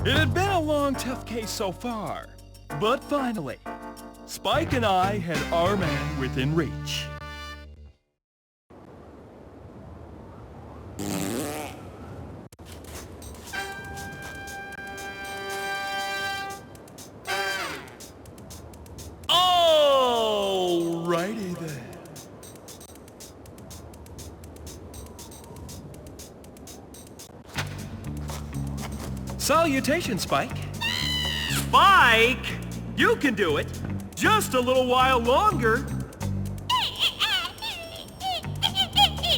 It had been a long, tough case so far, but finally, Spike and I had our man within reach. Alrighty then. Salutations, Spike. Spike! You can do it! Just a little while longer!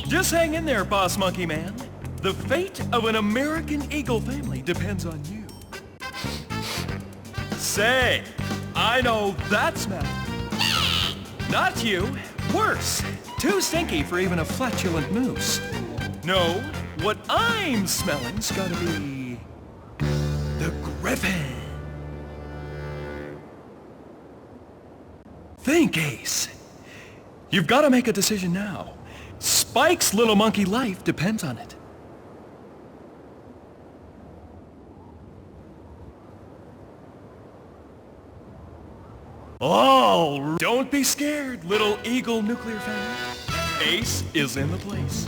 Just hang in there, Boss Monkey Man. The fate of an American Eagle family depends on you. Say, I know that smell. Not you. Worse. Too stinky for even a flatulent moose. No, what I'm smelling's gotta be... the Griffin. Think, Ace. You've got to make a decision now. Spike's little monkey life depends on it. Oh, don't be scared, little Eagle nuclear family. Ace is in the place.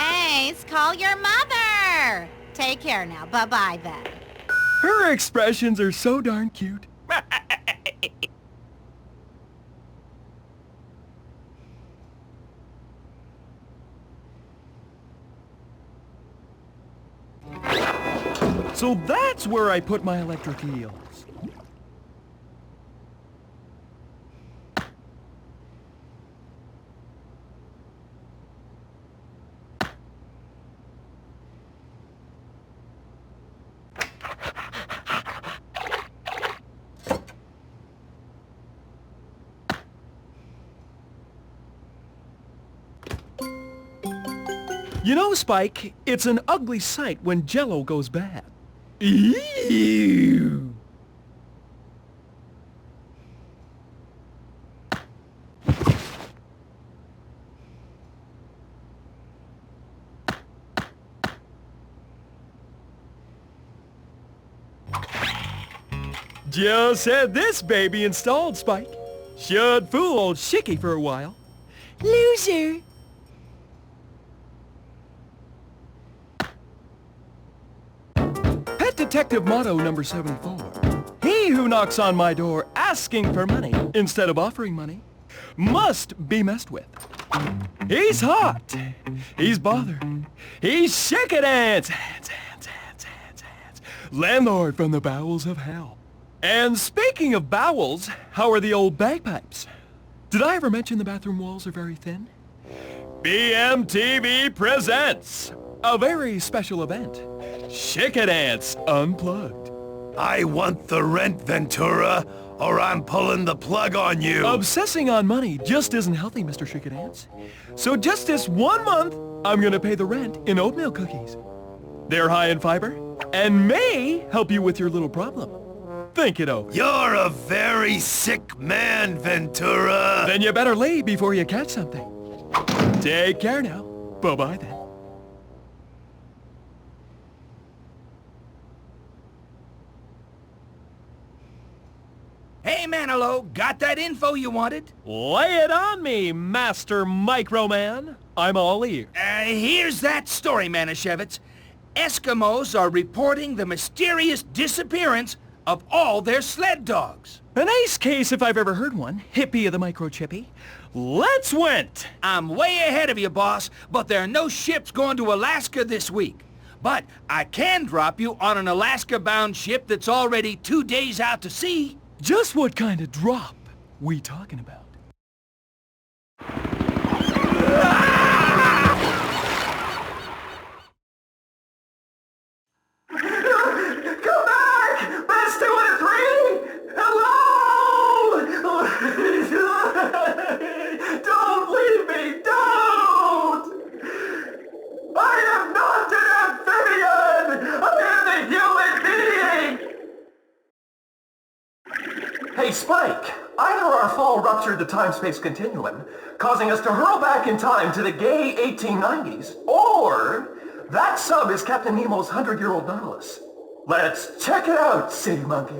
Ace, call your mother! Take care now. Bye-bye then. Her expressions are so darn cute. So that's where I put my electric eels. You know, Spike, it's an ugly sight when Jell-O goes bad. Ew. Just had this baby installed, Spike. Should fool old Shicky for a while. Loser. Detective motto number 74. He who knocks on my door asking for money instead of offering money must be messed with. He's hot. He's bothered. He's chicken-ants. Landlord from the bowels of hell. And speaking of bowels, how are the old bagpipes? Did I ever mention the bathroom walls are very thin? BMTV presents a very special event. Chicken Ants Unplugged. I want the rent, Ventura, or I'm pulling the plug on you. Obsessing on money just isn't healthy, Mr. Chicken Ants. So just this 1 month, I'm gonna pay the rent in oatmeal cookies. They're high in fiber and may help you with your little problem. Think it over. You're a very sick man, Ventura. Then you better leave before you catch something. Take care now. Bye-bye then. Hey, Manilow, got that info you wanted? Lay it on me, Master Microman. I'm all ears. Here's that story, Manischewitz. Eskimos are reporting the mysterious disappearance of all their sled dogs. An ace case if I've ever heard one. Hippie of the microchippy. Let's went! I'm way ahead of you, boss, but there are no ships going to Alaska this week. But I can drop you on an Alaska-bound ship that's already 2 days out to sea. Just what kind of drop we talking about? Come back! Best 2 out of 3! Hello! Don't leave me! Don't! I am not an amphibian! I am a human being! Hey, Spike! Either our fall ruptured the time-space continuum, causing us to hurl back in time to the gay 1890s, or that sub is Captain Nemo's 100-year-old Nautilus. Let's check it out, City Monkey.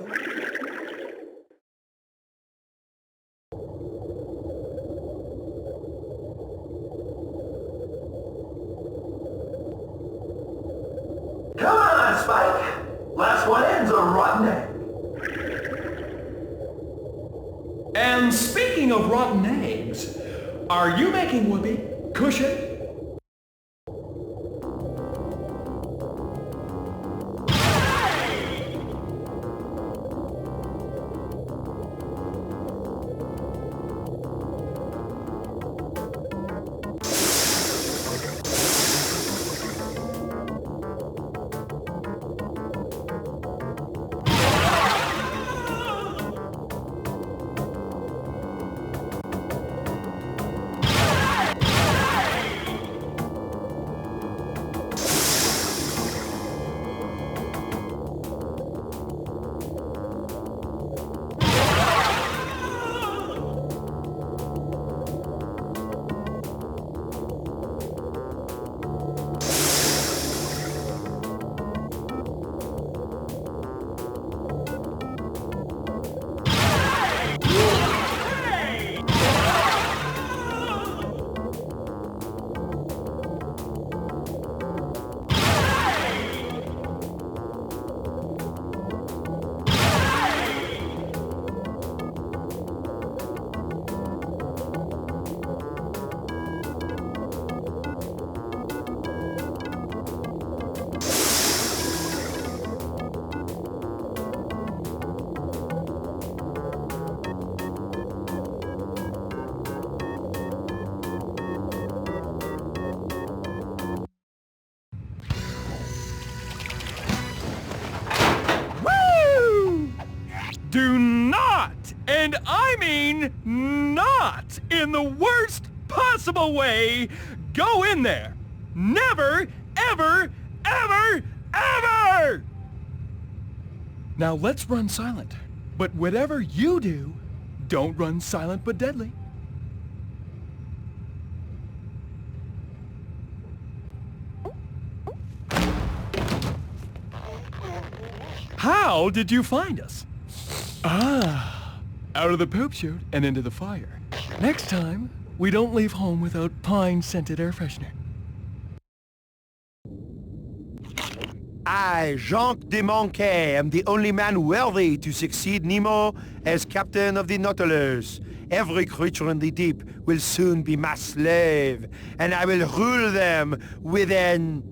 Come on, Spike! Last one in's a rotten egg. And speaking of rotten eggs, are you making whoopee cushion? Do not, and I mean not, in the worst possible way, go in there. Never, ever, ever, ever! Now let's run silent. But whatever you do, don't run silent but deadly. How did you find us? Out of the poop chute and into the fire. Next time, we don't leave home without pine-scented air freshener. I, Jean Desmonquet, am the only man worthy to succeed Nemo as captain of the Nautilus. Every creature in the deep will soon be my slave, and I will rule them with an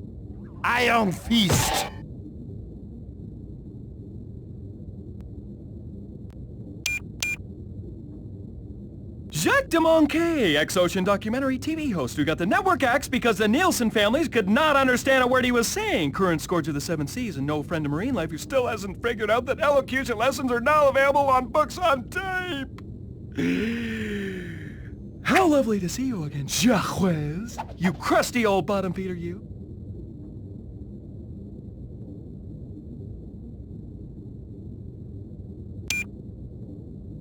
iron fist. Jacques Desmonquet, ex-ocean documentary TV host who got the network axe because the Nielsen families could not understand a word he was saying. Current scourge of the seven seas and no friend of marine life who still hasn't figured out that elocution lessons are now available on books on tape. How lovely to see you again, Jacques. You crusty old bottom feeder, you.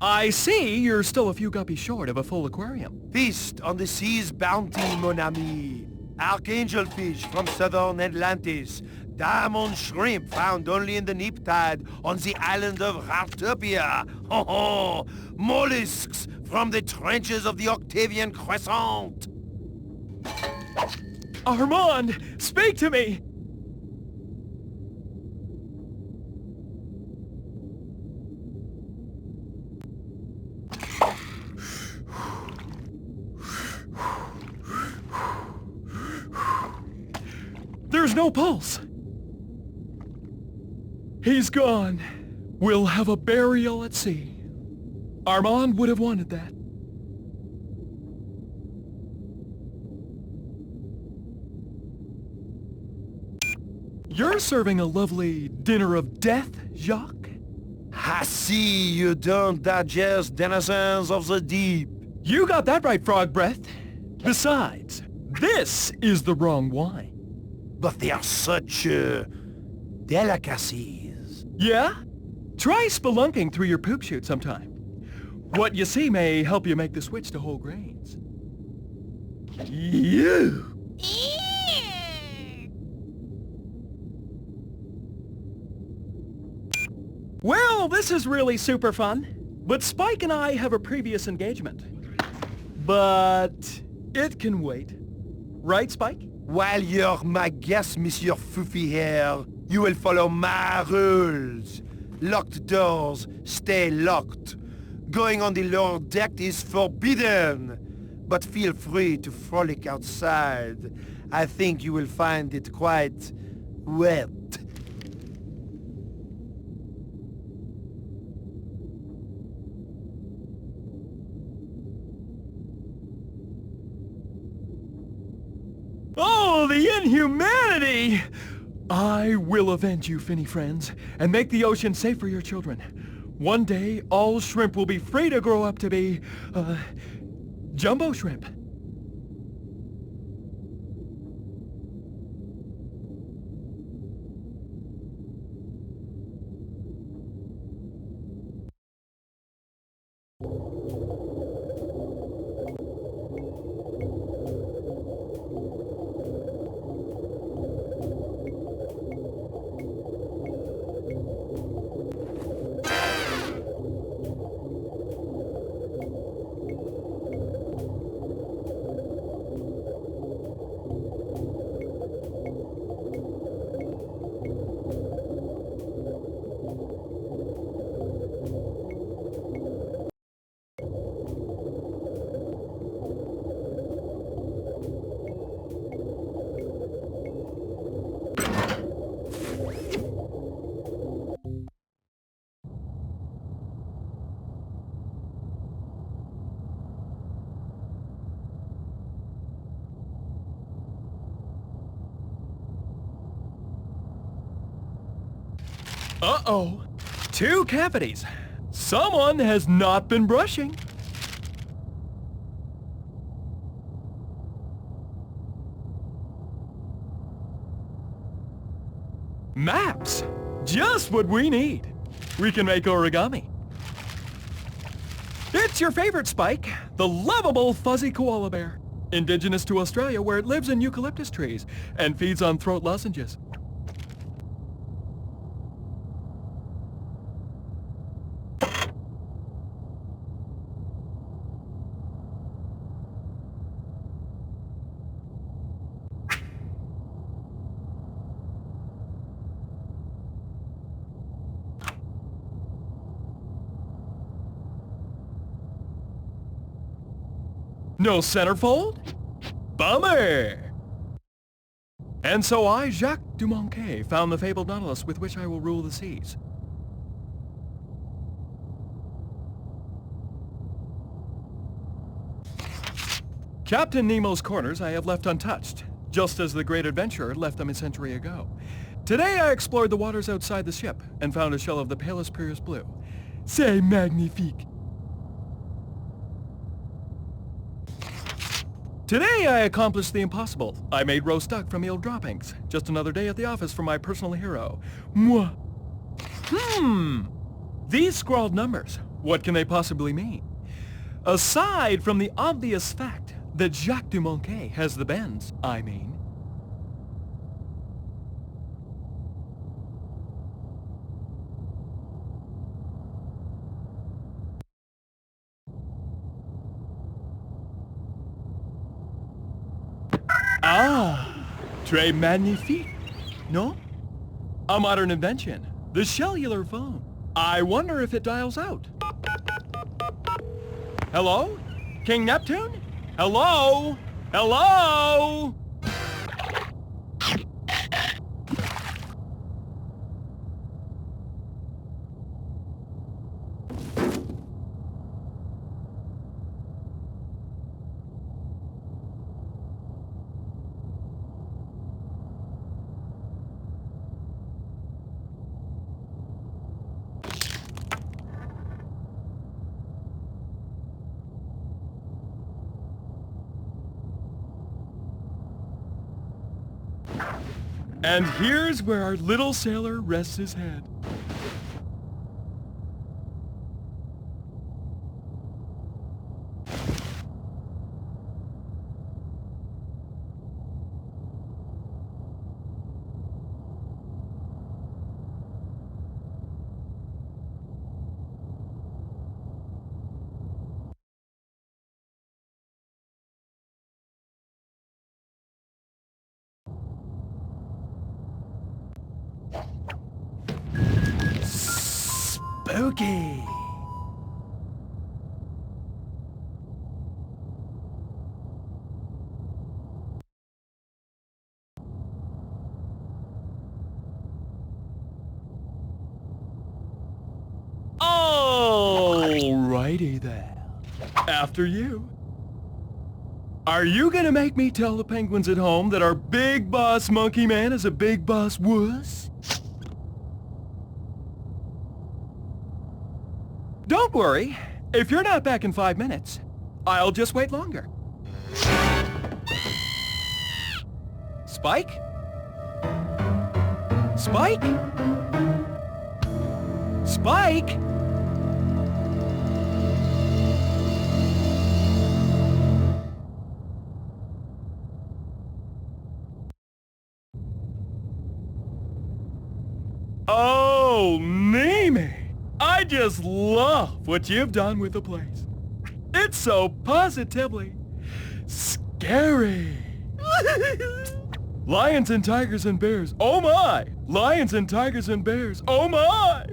I see you're still a few guppies short of a full aquarium. Feast on the sea's bounty, mon ami. Archangel fish from southern Atlantis. Diamond shrimp found only in the neap tide on the island of Rautopia. Ho ho! Mollusks from the trenches of the Octavian Crescent. Armand, speak to me! There's no pulse. He's gone. We'll have a burial at sea. Armand would have wanted that. You're serving a lovely dinner of death, Jacques? I see you don't digest denizens of the deep. You got that right, Frog Breath. Besides, this is the wrong wine. But they are such delicacies. Yeah? Try spelunking through your poop chute sometime. What you see may help you make the switch to whole grains. You! Well, this is really super fun. But Spike and I have a previous engagement. But it can wait. Right, Spike? While you're my guest, Monsieur Foofy Hair, you will follow my rules. Locked doors stay locked. Going on the lower deck is forbidden. But feel free to frolic outside. I think you will find it quite wet. Oh, the inhumanity! I will avenge you, finny friends, and make the ocean safe for your children. One day, all shrimp will be free to grow up to be, jumbo shrimp. Uh-oh. 2 cavities. Someone has not been brushing. Maps. Just what we need. We can make origami. It's your favorite, Spike. The lovable fuzzy koala bear. Indigenous to Australia, where it lives in eucalyptus trees and feeds on throat lozenges. No centerfold? Bummer! And so I, Jacques Dumonquet, found the fabled Nautilus with which I will rule the seas. Captain Nemo's corners I have left untouched, just as the great adventurer left them a century ago. Today I explored the waters outside the ship and found a shell of the palest purest blue. C'est magnifique! Today I accomplished the impossible. I made roast duck from eel droppings. Just another day at the office for my personal hero. Moi. These scrawled numbers, what can they possibly mean? Aside from the obvious fact that Jacques Dumonquet has the bends, I mean. Très magnifique, no? A modern invention, the cellular phone. I wonder if it dials out. Hello? King Neptune? Hello? Hello? And here's where our little sailor rests his head. Spooky. Alrighty then. After you. Are you gonna make me tell the penguins at home that our big boss monkey man is a big boss wuss? Don't worry. If you're not back in 5 minutes, I'll just wait longer. Spike? Spike? Spike? Oh, Mimi! I just love what you've done with the place. It's so positively scary. Lions and tigers and bears, oh my! Lions and tigers and bears, oh my!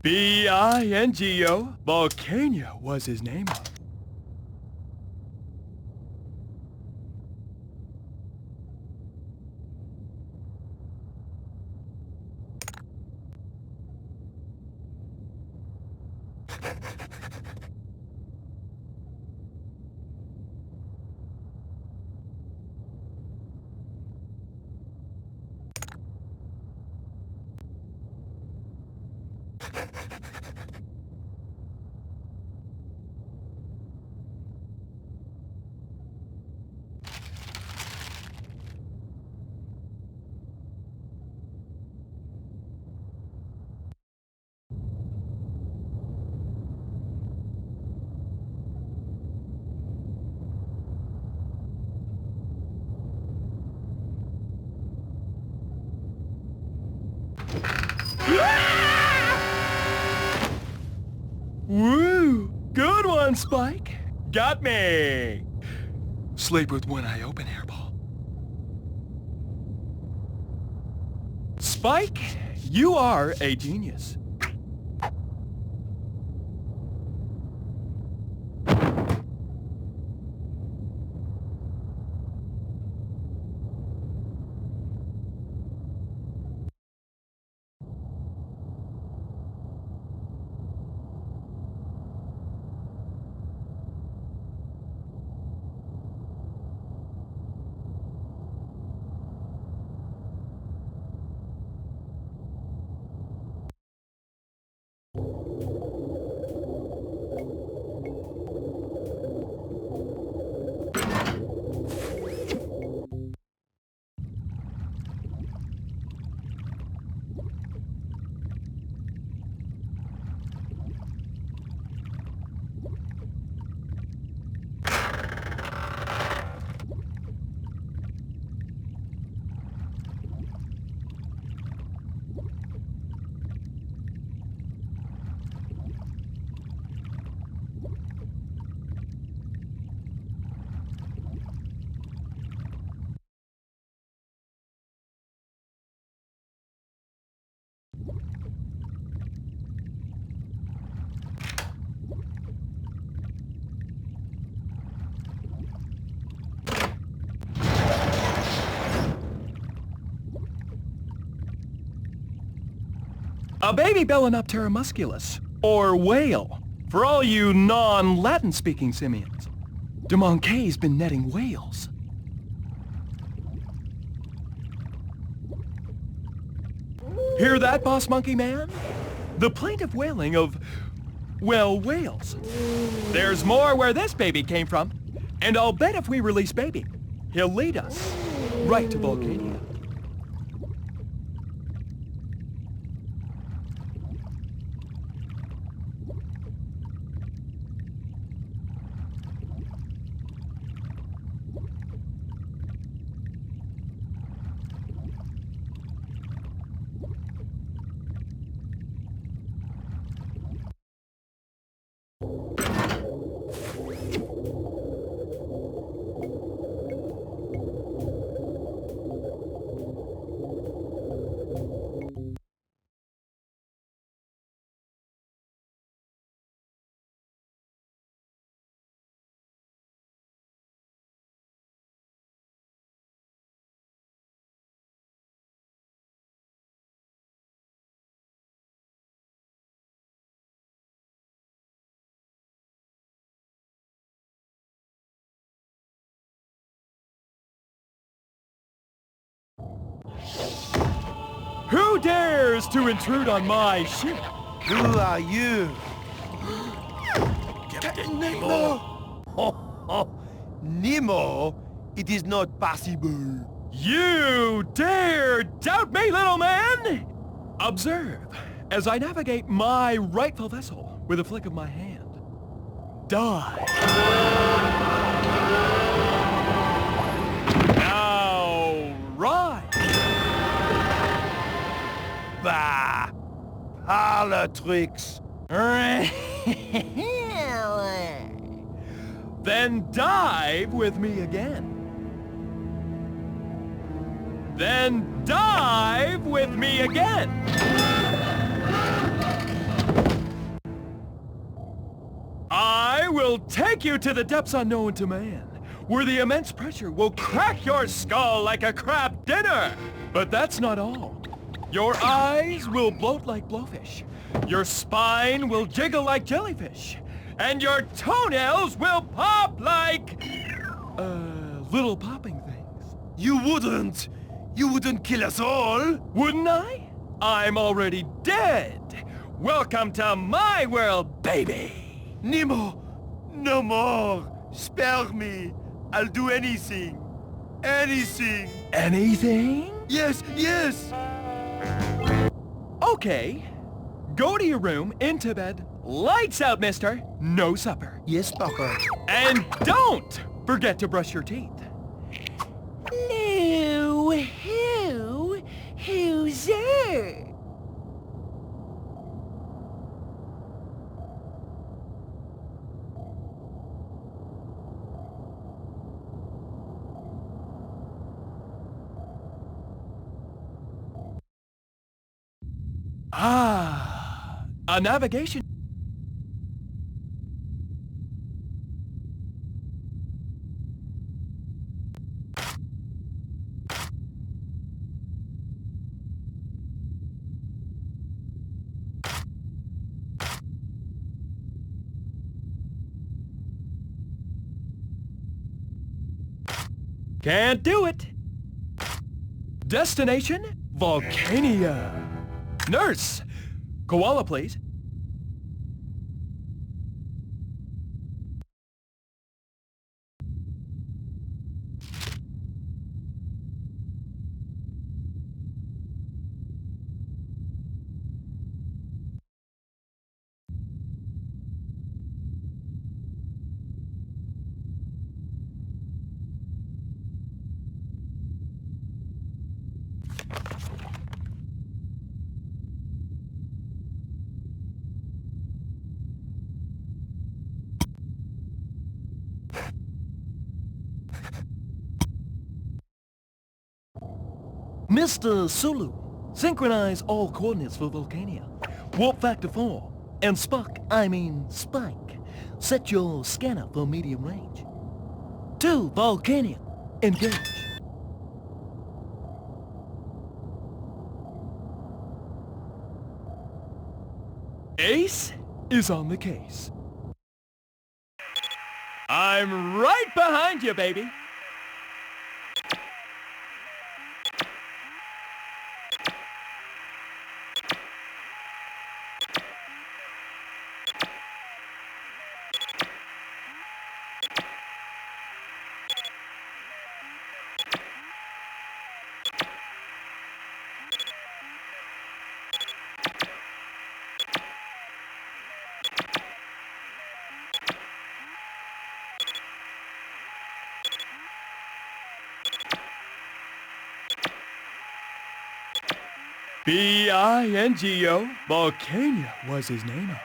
B-I-N-G-O, Volcano was his name. Woo! Good one, Spike. Got me. Sleep with one eye open, Hairball. Spike, you are a genius. A baby Balænoptera musculus, or whale, for all you non-Latin-speaking simians. De Moncay's been netting whales. Hear that, boss monkey man? The plaintive wailing of, well, whales. There's more where this baby came from, and I'll bet if we release baby, he'll lead us right to Volcania. Who dares to intrude on my ship? Who are you? Captain Nemo! Nemo? It is not possible. You dare doubt me, little man? Observe as I navigate my rightful vessel with a flick of my hand. Die. Now rise. Bah! Parlor tricks. Then dive with me again. Then dive with me again. I will take you to the depths unknown to man, where the immense pressure will crack your skull like a crab dinner. But that's not all. Your eyes will bloat like blowfish. Your spine will jiggle like jellyfish. And your toenails will pop like... little popping things. You wouldn't kill us all. Wouldn't I? I'm already dead. Welcome to my world, baby. Nemo, no more. Spare me. I'll do anything. Anything. Anything? Yes, yes. Okay. Go to your room, into bed. Lights out, mister. No supper. Yes, Papa. And don't forget to brush your teeth. No, who's there? Ah, a navigation. Can't do it. Destination, Volcania. Nurse! Koala, please. Mr. Sulu, synchronize all coordinates for Volcania. Warp factor 4. And Spock, I mean Spike, set your scanner for medium range. To Volcania, engage. Ace is on the case. I'm right behind you, baby. B-I-N-G-O. Volcano was his name.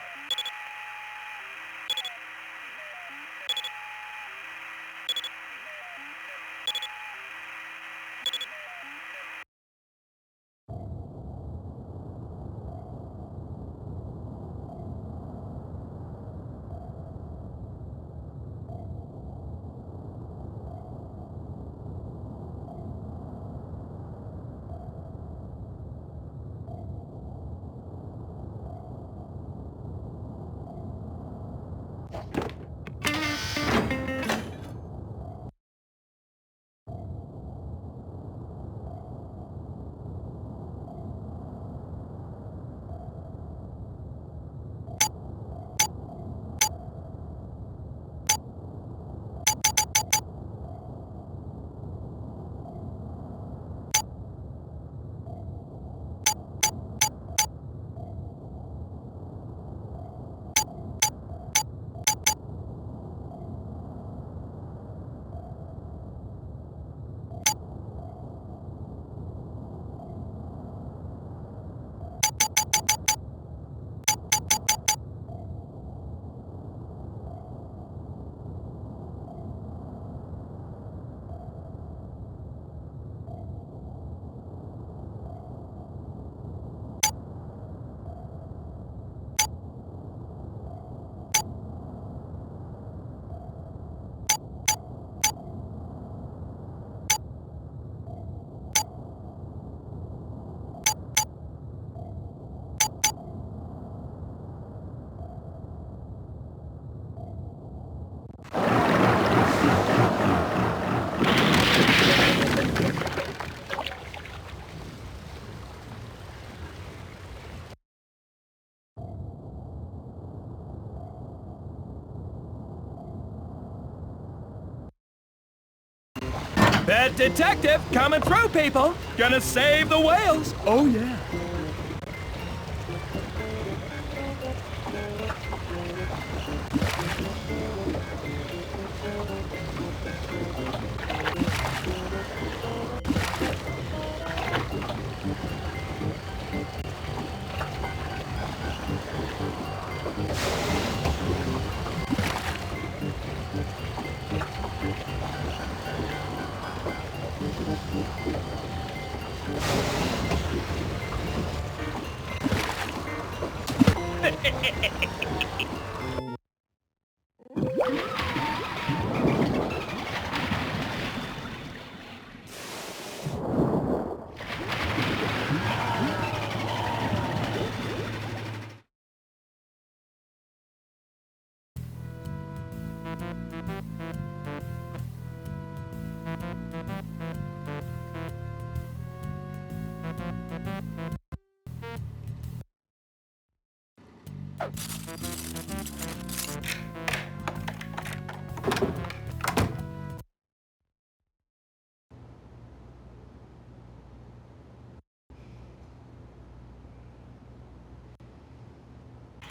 Pet detective coming through, people. Gonna save the whales. Oh, yeah.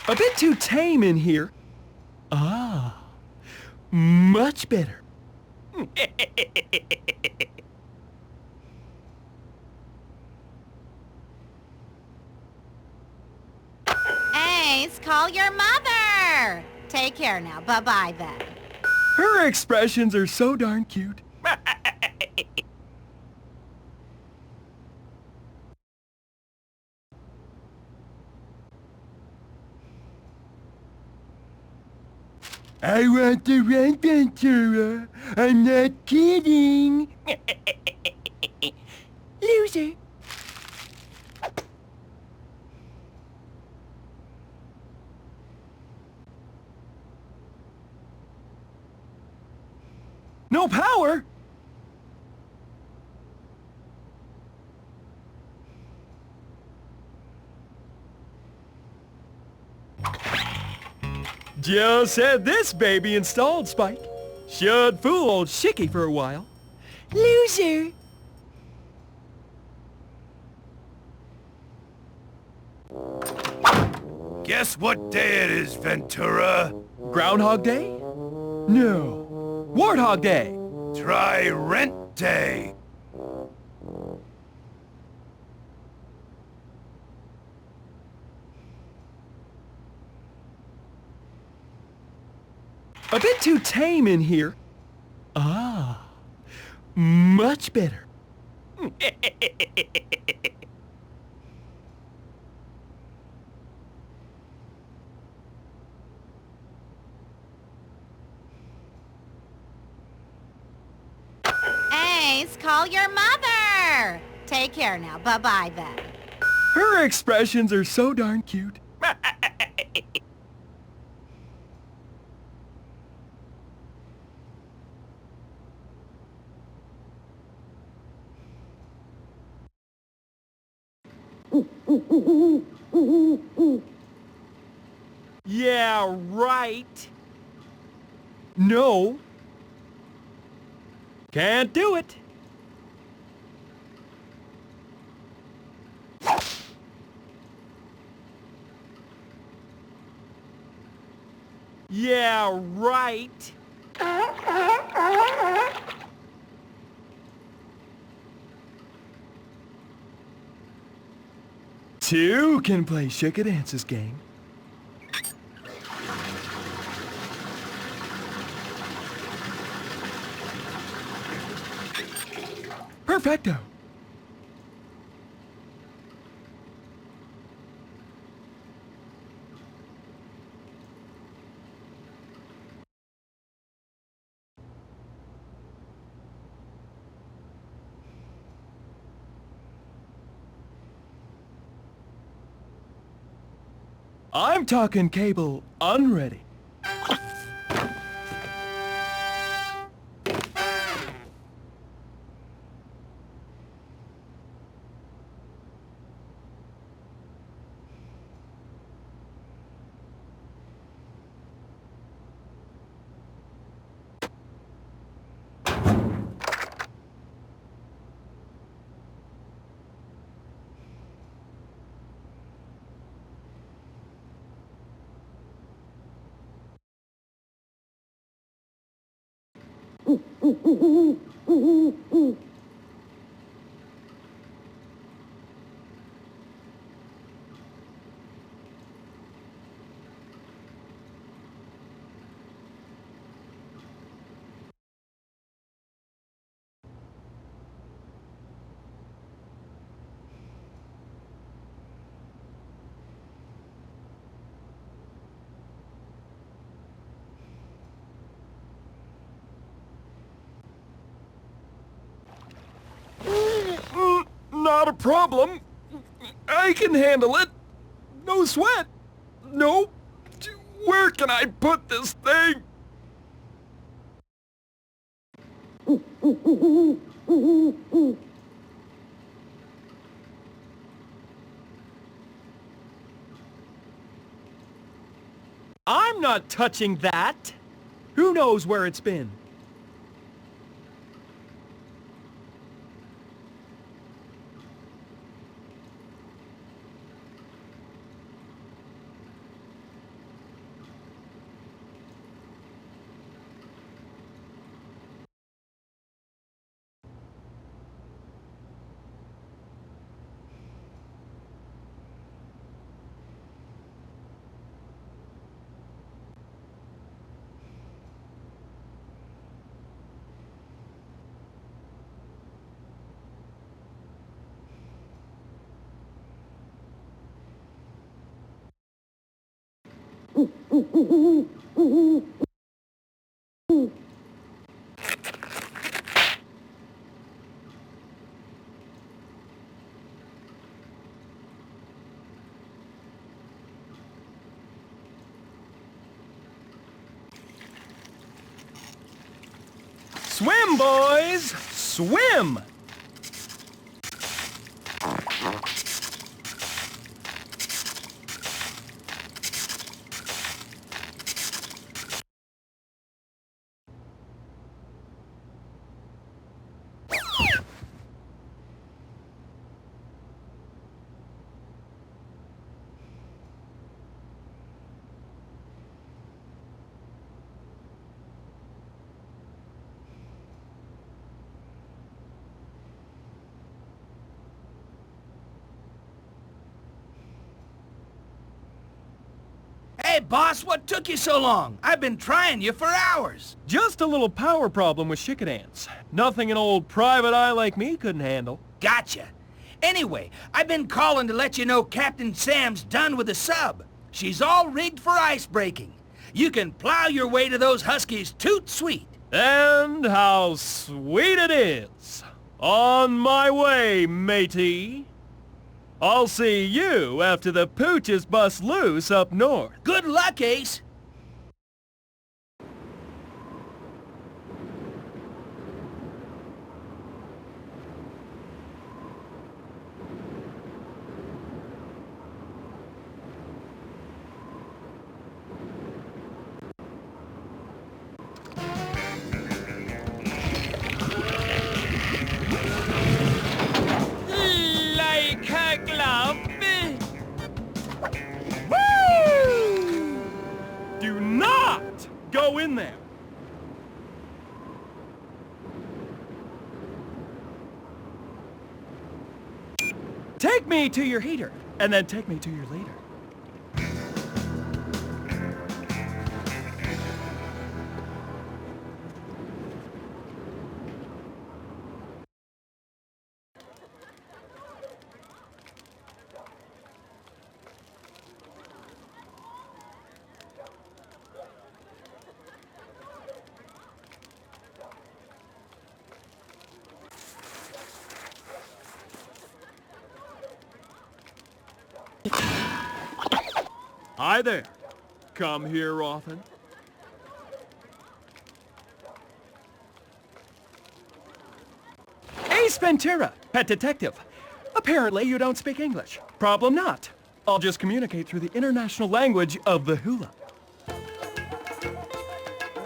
A bit too tame in here. Ah, much better. Ace, call your mother. Take care now. Bye-bye then. Her expressions are so darn cute. I want to run, Ventura. I'm not kidding. Loser. No power? Just had this baby installed, Spike. Should fool old Shicky for a while. Loser! Guess what day it is, Ventura? Groundhog Day? No. Warthog Day! Try Rent Day. A bit too tame in here. Ah, much better. Ace, call your mother. Take care now. Bye-bye then. Her expressions are so darn cute. Yeah, right. No. Can't do it. Yeah, right. Two can play Shooka-Dance's game. Perfecto. I'm talking cable unready. Not a problem. I can handle it. No sweat. No. Where can I put this thing? I'm not touching that. Who knows where it's been? Swim, boys! Swim! Hey, boss, what took you so long? I've been trying you for hours. Just a little power problem with chicken ants. Nothing an old private eye like me couldn't handle. Gotcha. Anyway, I've been calling to let you know Captain Sam's done with the sub. She's all rigged for ice breaking. You can plow your way to those Huskies toot sweet. And how sweet it is. On my way, matey. I'll see you after the pooches bust loose up north. Good luck, Ace. Do not go in there. Take me to your heater, and then take me to your leader. Hi there. Come here often? Ace Ventura, pet detective. Apparently you don't speak English. Problem not. I'll just communicate through the international language of the hula.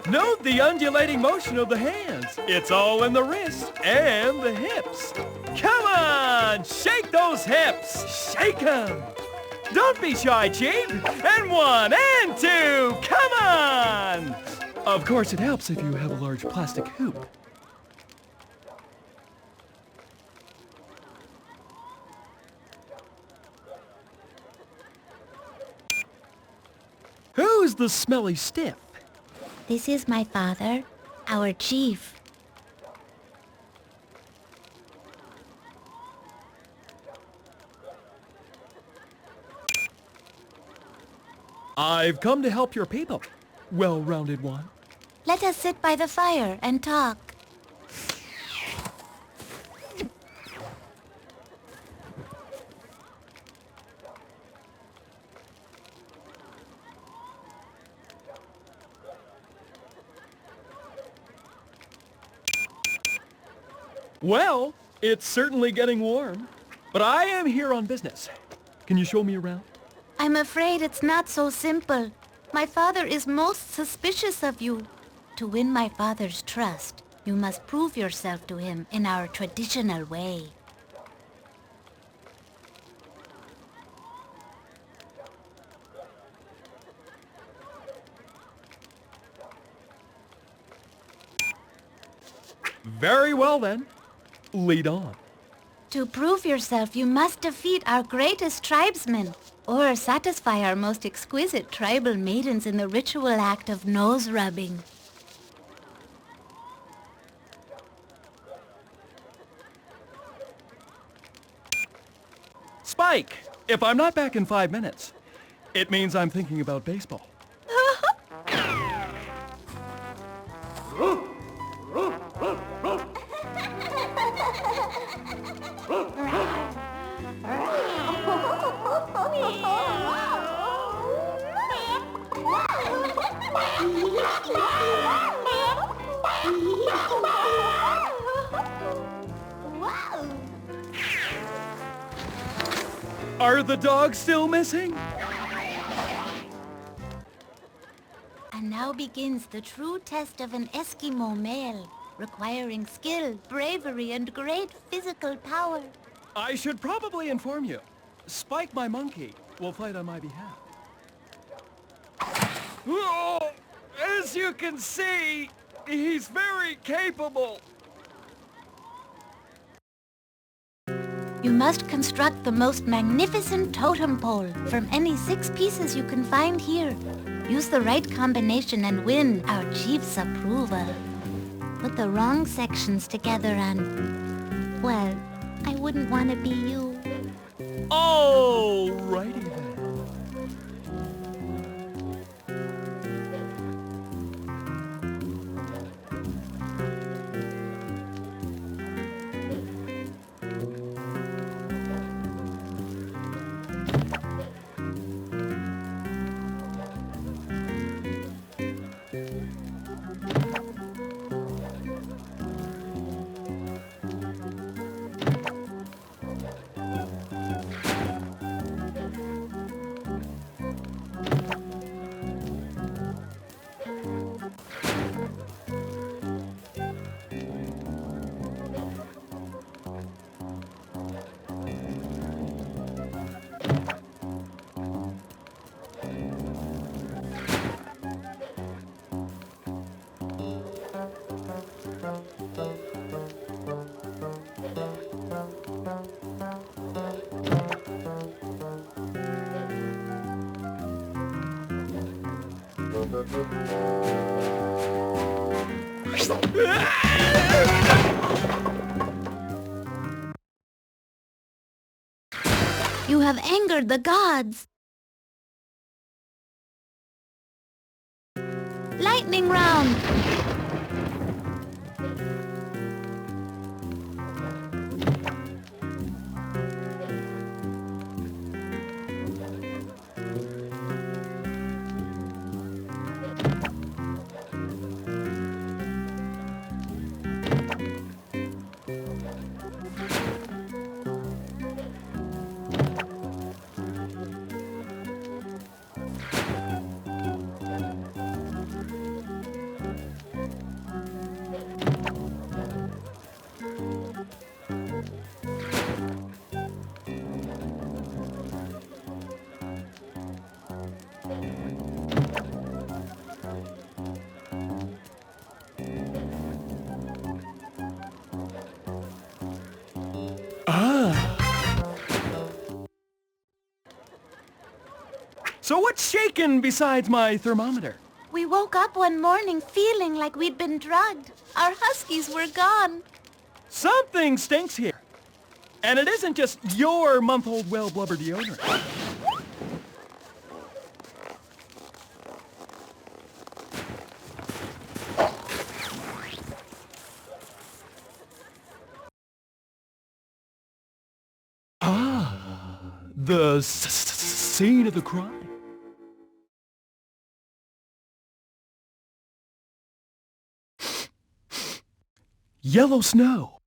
Note the undulating motion of the hands. It's all in the wrists and the hips. Come on, shake those hips. Shake 'em. Don't be shy, Chief. And 1 and 2, come on! Of course, it helps if you have a large plastic hoop. Who's the smelly stiff? This is my father, our chief. I've come to help your people, well-rounded one. Let us sit by the fire and talk. Well, it's certainly getting warm, but I am here on business. Can you show me around? I'm afraid it's not so simple. My father is most suspicious of you. To win my father's trust, you must prove yourself to him in our traditional way. Very well then. Lead on. To prove yourself, you must defeat our greatest tribesmen, or satisfy our most exquisite tribal maidens in the ritual act of nose-rubbing. Spike, if I'm not back in 5 minutes, it means I'm thinking about baseball. Are the dogs still missing? And now begins the true test of an Eskimo male, requiring skill, bravery, and great physical power. I should probably inform you. Spike, my monkey, will fight on my behalf. Oh, as you can see, he's very capable. You must construct the most magnificent totem pole from any 6 pieces you can find here. Use the right combination and win our chief's approval. Put the wrong sections together and, well, I wouldn't want to be you. Alrighty then. You have angered the gods. Lightning round. So what's shaking besides my thermometer? We woke up one morning feeling like we'd been drugged. Our huskies were gone. Something stinks here. And it isn't just your month-old well-blubber deodorant. The scene of the crime. Yellow snow.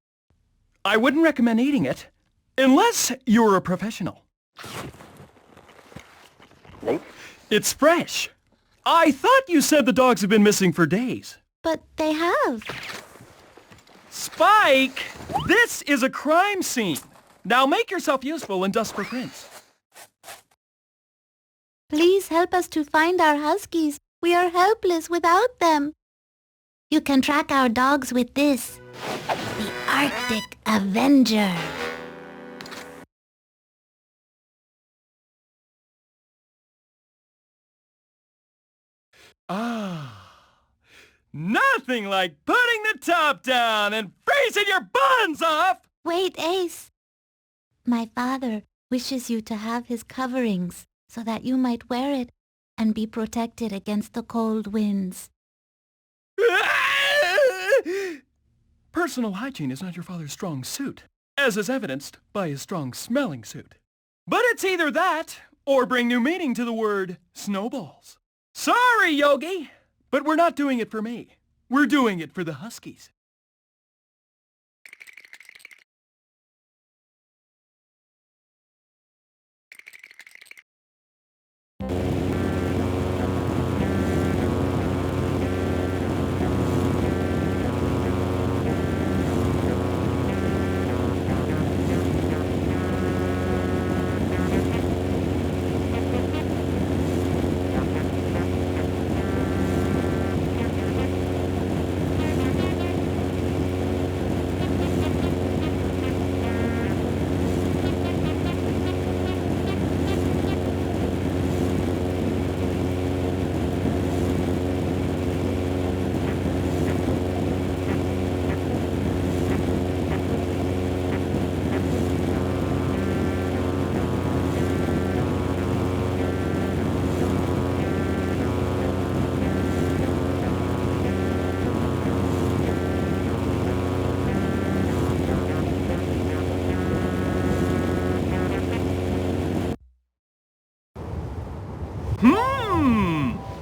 I wouldn't recommend eating it, unless you're a professional. It's fresh. I thought you said the dogs have been missing for days. But they have. Spike! This is a crime scene. Now make yourself useful and dust for prints. Please help us to find our huskies. We are helpless without them. You can track our dogs with this. The Arctic Avenger. Nothing like putting the top down and freezing your buns off! Wait, Ace. My father wishes you to have his coverings so that you might wear it and be protected against the cold winds. Personal hygiene is not your father's strong suit, as is evidenced by his strong-smelling suit. But it's either that, or bring new meaning to the word snowballs. Sorry, Yogi, but we're not doing it for me. We're doing it for the Huskies.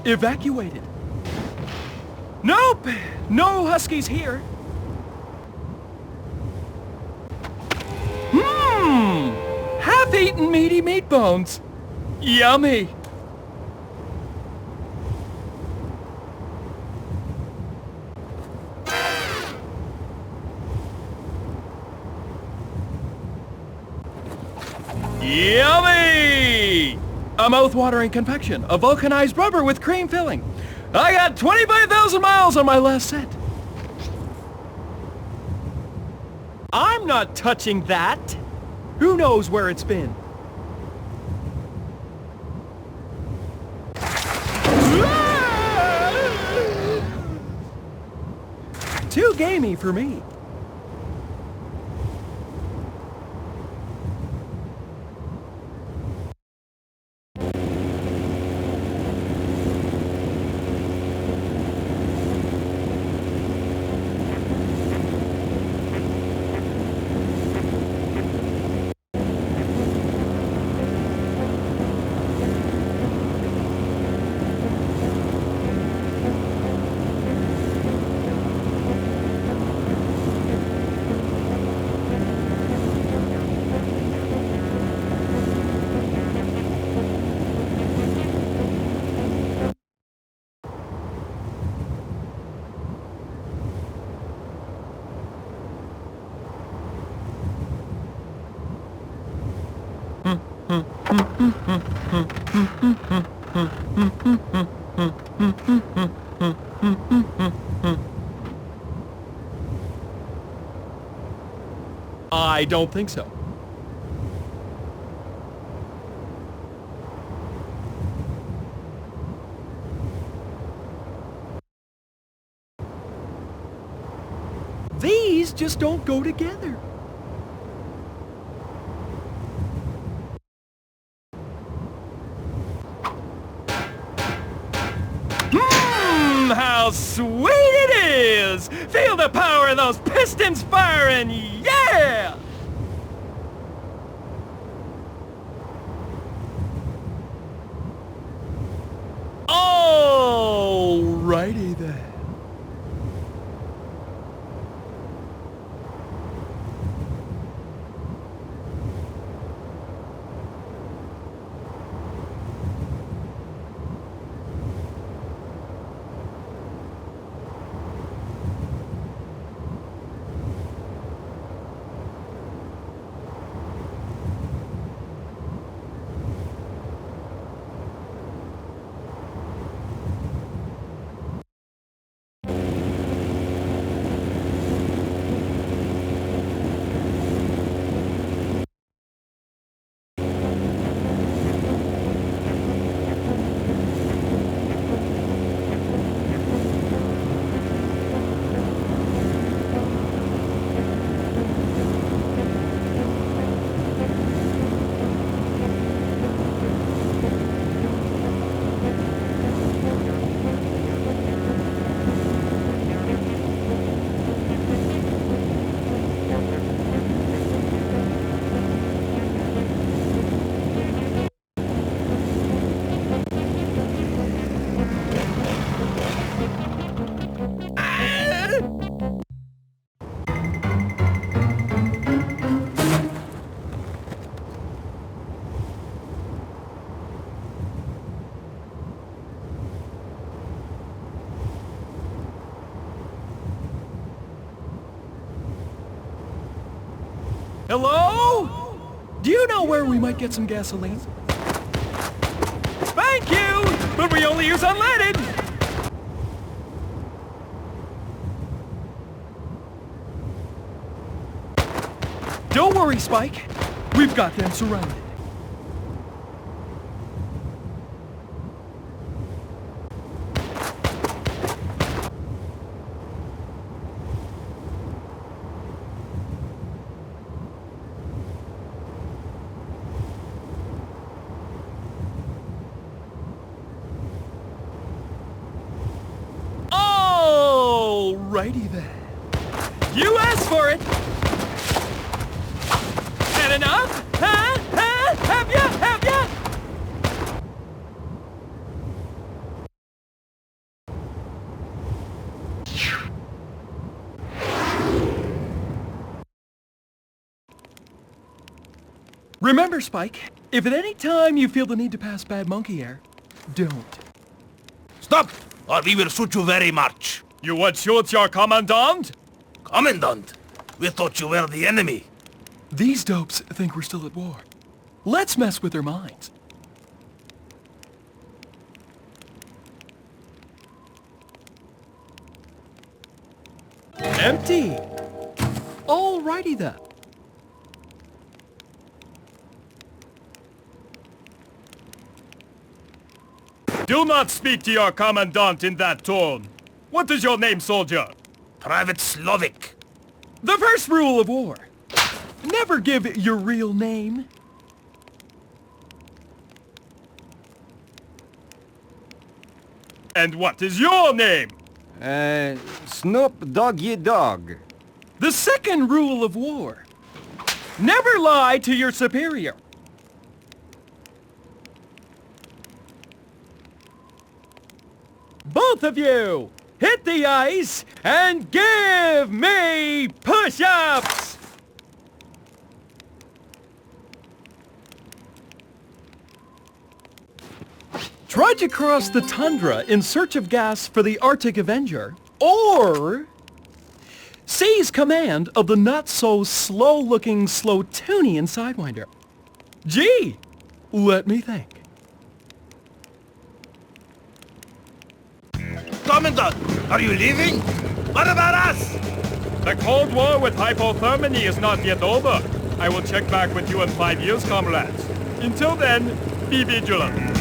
evacuated. Nope! No huskies here. Half-eaten meaty meat bones. Yummy. Yummy! A mouth-watering confection of vulcanized rubber with cream filling. I got 25,000 miles on my last set. I'm not touching that. Who knows where it's been? Too gamey for me. I don't think so. These just don't go together. How sweet it is! Feel the power of those pistons firing, yeah! Alrighty then. Hello? Do you know where we might get some gasoline? Thank you! But we only use unleaded! Don't worry, Spike. We've got them surrounded. Alrighty then. You asked for it! Had enough? Huh? Huh? Remember, Spike, if at any time you feel the need to pass bad monkey air, don't. Stop, or we will shoot you very much. You would shoot your commandant? Commandant, we thought you were the enemy. These dopes think we're still at war. Let's mess with their minds. Empty. Alrighty then. Do not speak to your commandant in that tone. What is your name, soldier? Private Slovak. The first rule of war. Never give your real name. And what is your name? Snoop Doggy Dog. The second rule of war. Never lie to your superior. Both of you, hit the ice and give me push-ups! Trudge across the tundra in search of gas for the Arctic Avenger, or seize command of the not-so-slow-looking Slotonian Sidewinder. Gee, let me think. Commandant, are you leaving? What about us? The Cold War with hypothermia is not yet over. I will check back with you in 5 years, comrades. Until then, be vigilant.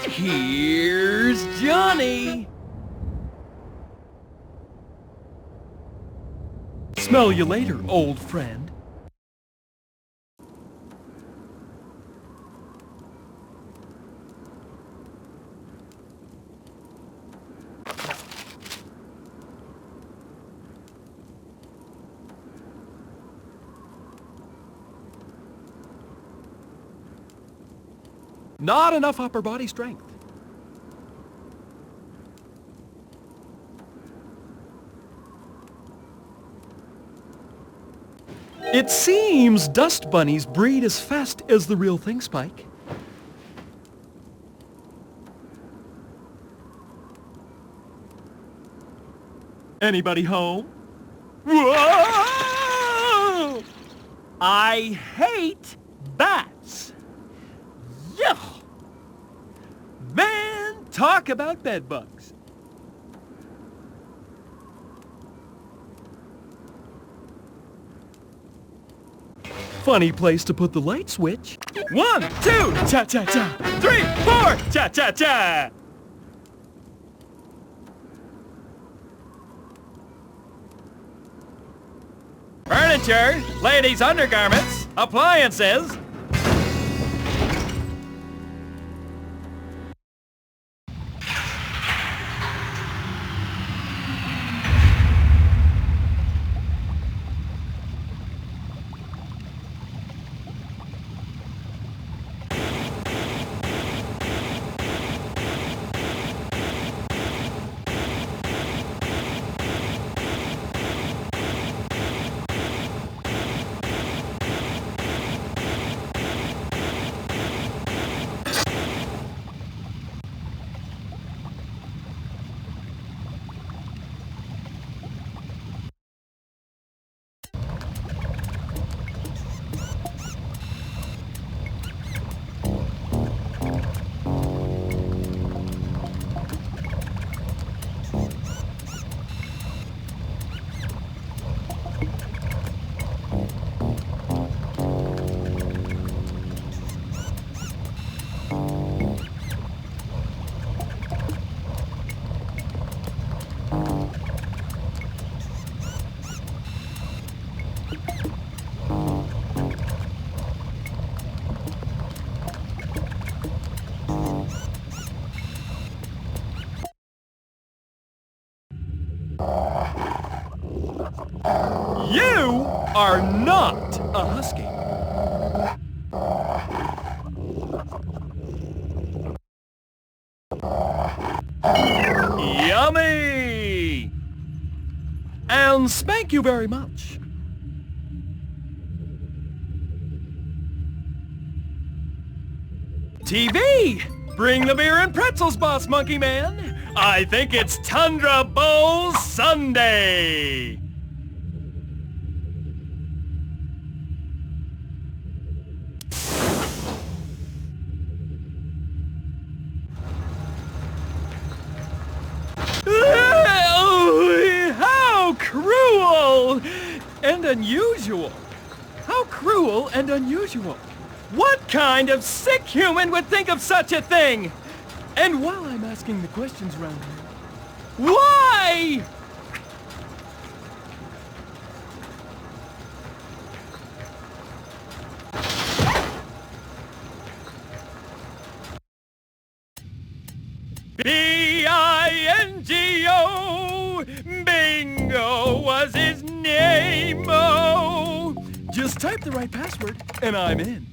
Here's Johnny! Smell you later, old friend. Not enough upper body strength. It seems dust bunnies breed as fast as the real thing, Spike. Anybody home? Whoa! I hate bats. Yuck! Man, talk about bed bugs. Funny place to put the light switch. 1, 2, cha-cha-cha. 3, 4, cha-cha-cha. Furniture, ladies' undergarments, appliances. You are not a husky. Yummy! And spank you very much. TV! Bring the beer and pretzels, Boss Monkey Man. I think it's Tundra Bowl Sunday. How cruel and unusual. How cruel and unusual. What kind of sick human would think of such a thing? And while I'm asking the questions around here, why? B-I-N-G-O, Bingo was his name-o. Just type the right password and I'm in.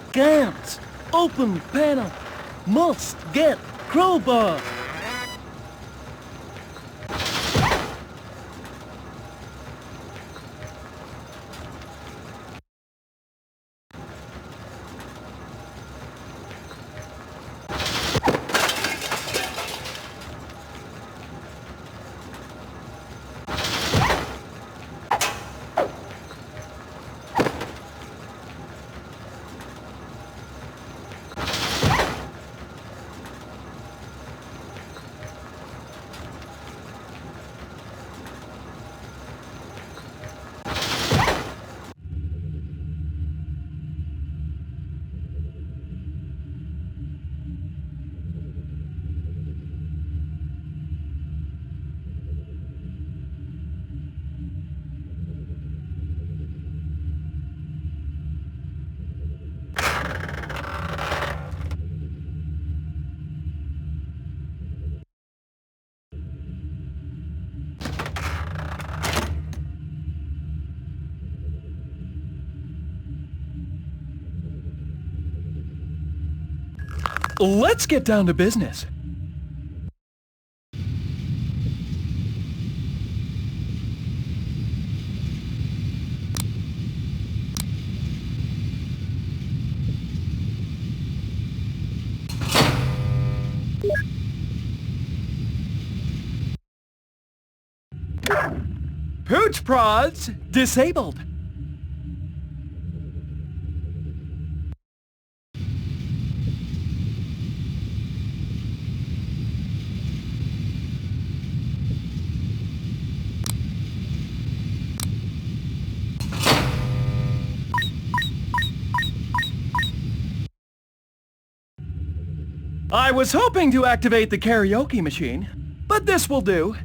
Scans! Open panel! Must get crowbar! Let's get down to business. Pooch prods disabled. I was hoping to activate the karaoke machine, but this will do.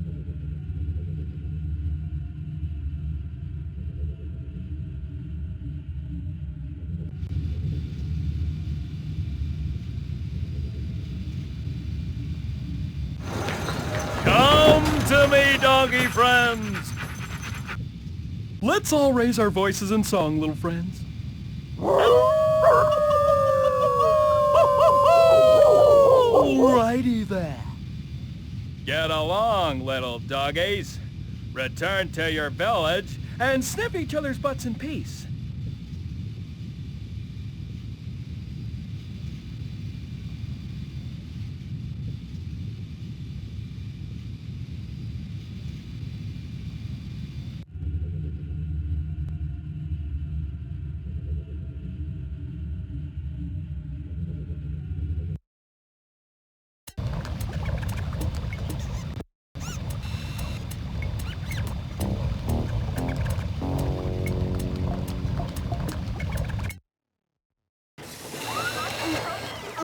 Come to me, donkey friends! Let's all raise our voices in song, little friends. Get along, little doggies. Return to your village and snip each other's butts in peace.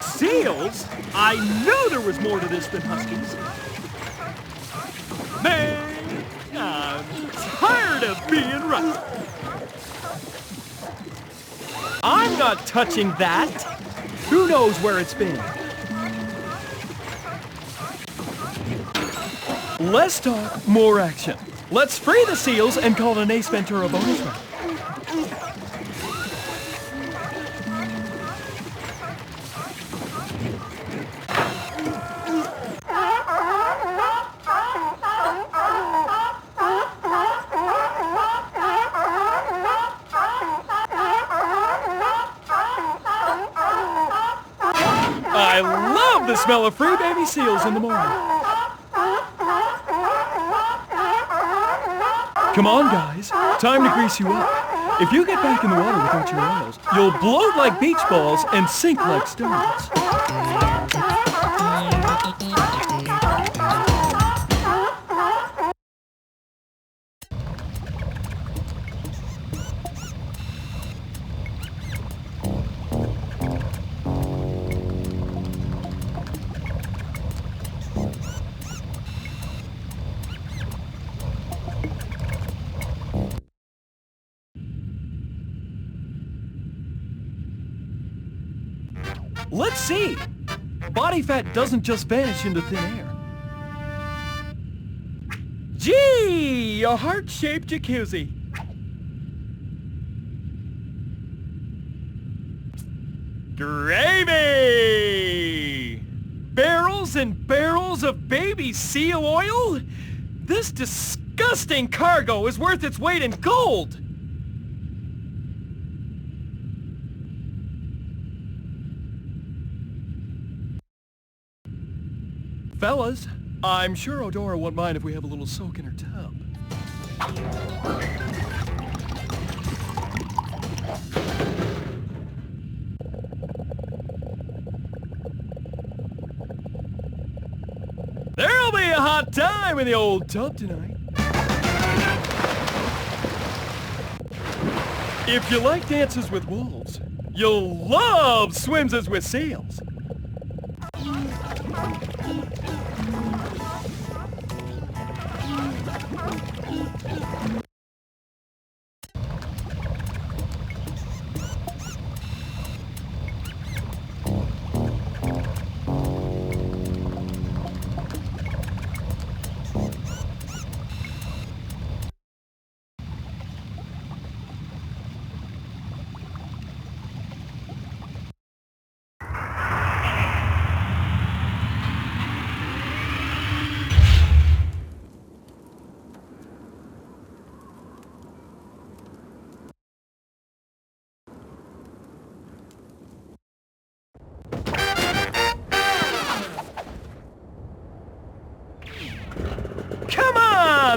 Seals? I knew there was more to this than huskies. Man, I'm tired of being right. I'm not touching that. Who knows where it's been? Less talk, more action. Let's free the seals and call an Ace Ventura bonus round. I love the smell of free baby seals in the morning. Come on, guys. Time to grease you up. If you get back in the water without your oils, you'll bloat like beach balls and sink like stones. Let's see. Body fat doesn't just vanish into thin air. Gee, a heart-shaped jacuzzi. Gravy! Barrels and barrels of baby seal oil? This disgusting cargo is worth its weight in gold! Fellas, I'm sure Odora won't mind if we have a little soak in her tub. There'll be a hot time in the old tub tonight. If you like dances with wolves, you'll love swimses with seals.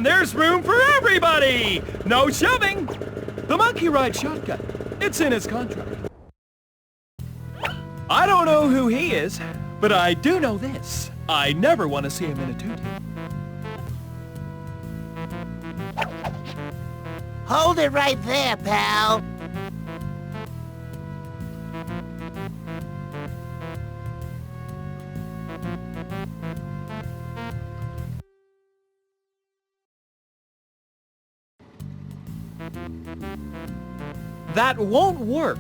There's room for everybody! No shoving! The monkey rides shotgun. It's in his contract. I don't know who he is, but I do know this. I never want to see him in a tutu. Hold it right there, pal. That won't work.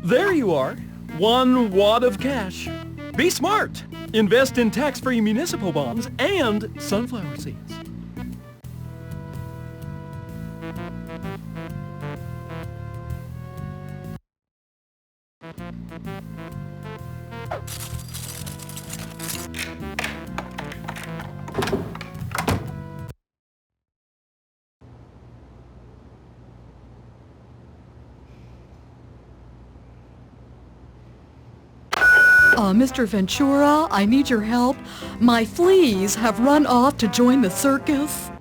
There you are. 1 wad of cash. Be smart. Invest in tax-free municipal bonds and sunflower seeds. Mr. Ventura, I need your help. My fleas have run off to join the circus.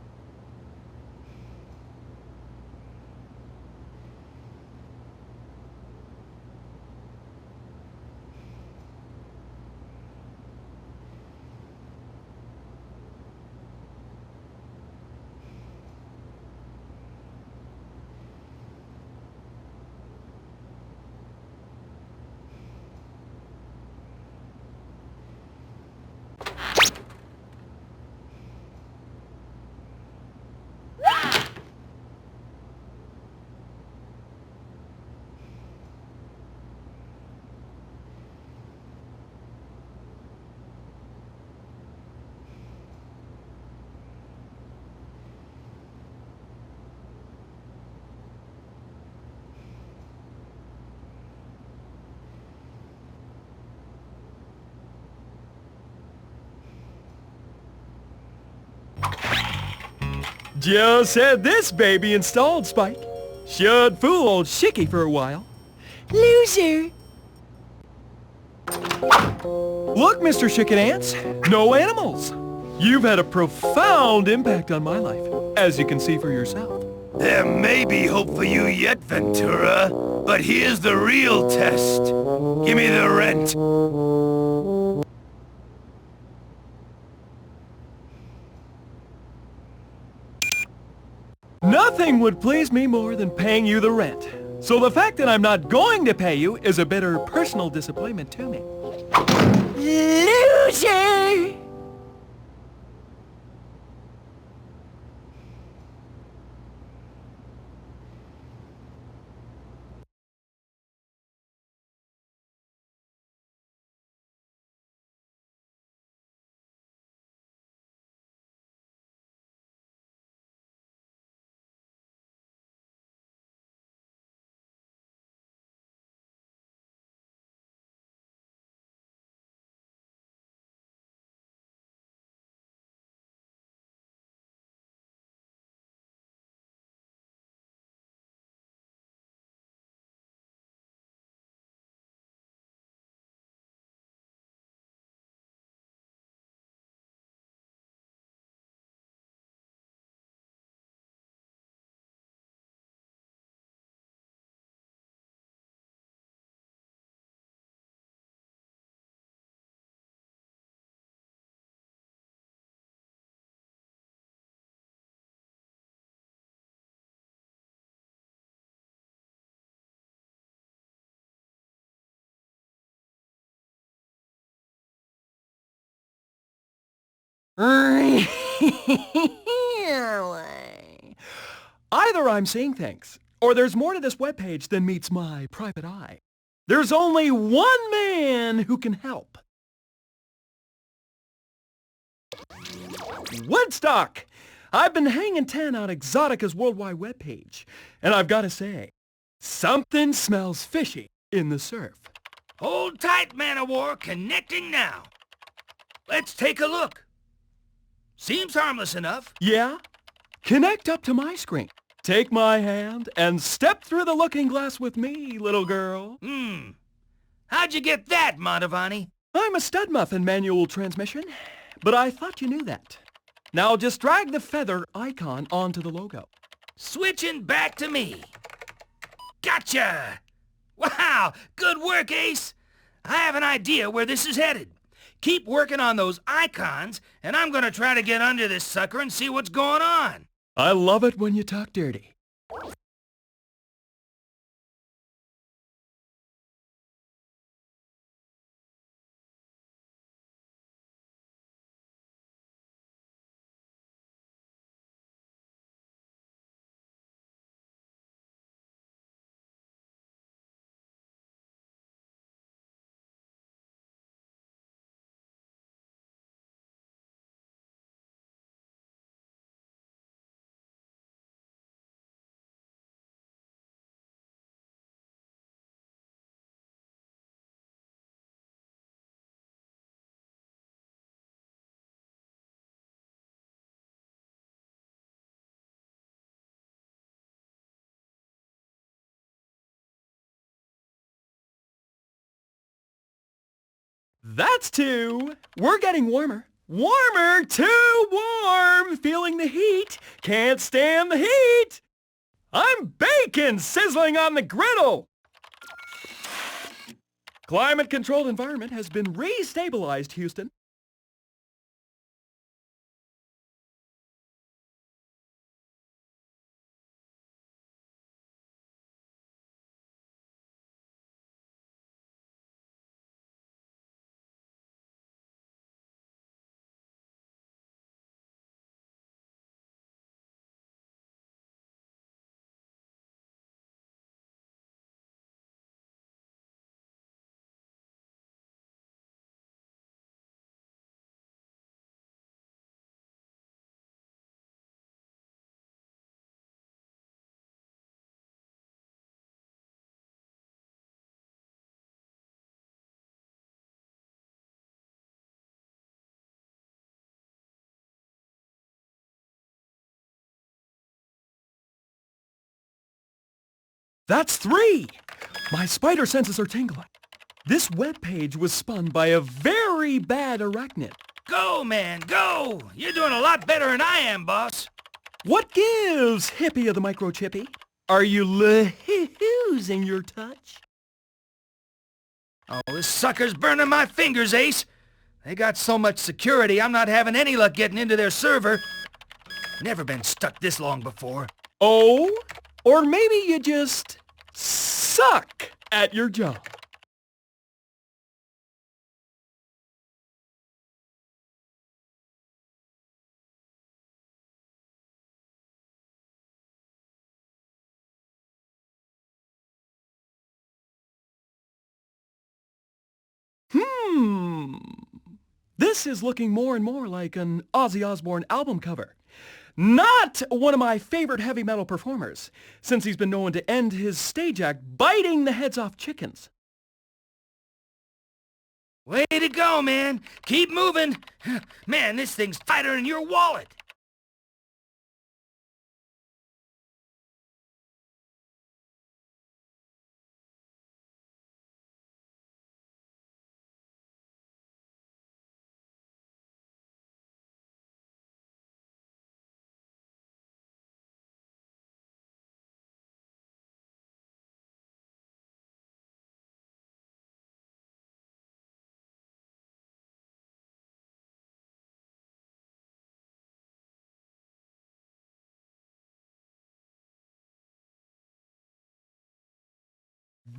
Just had this baby installed, Spike. Should fool old Shicky for a while. Loser! Look, Mr. Chicken Ants, no animals. You've had a profound impact on my life, as you can see for yourself. There may be hope for you yet, Ventura, but here's the real test. Give me the rent. Nothing would please me more than paying you the rent. So the fact that I'm not going to pay you is a bitter personal disappointment to me. Loser! Either I'm seeing things, or there's more to this webpage than meets my private eye. There's only one man who can help. Woodstock! I've been hanging 10 on Exotica's worldwide webpage, and I've got to say, something smells fishy in the surf. Hold tight, man of war, connecting now. Let's take a look. Seems harmless enough. Yeah? Connect up to my screen. Take my hand and step through the looking glass with me, little girl. How'd you get that, Montavani? I'm a stud muffin manual transmission, but I thought you knew that. Now just drag the feather icon onto the logo. Switching back to me. Gotcha! Wow, good work, Ace. I have an idea where this is headed. Keep working on those icons, and I'm gonna try to get under this sucker and see what's going on. I love it when you talk dirty. That's two. We're getting warmer. Warmer, too warm. Feeling the heat. Can't stand the heat. I'm bacon sizzling on the griddle. Climate-controlled environment has been re-stabilized, Houston. That's three! My spider senses are tingling. This webpage was spun by a very bad arachnid. Go, man, go! You're doing a lot better than I am, boss. What gives, hippie of the microchippy? Are you losing your touch? Oh, this sucker's burning my fingers, Ace. They got so much security, I'm not having any luck getting into their server. Never been stuck this long before. Oh? Or maybe you just suck at your job. This is looking more and more like an Ozzy Osbourne album cover. Not one of my favorite heavy metal performers, since he's been known to end his stage act biting the heads off chickens. Way to go, man. Keep moving. Man, this thing's tighter than your wallet.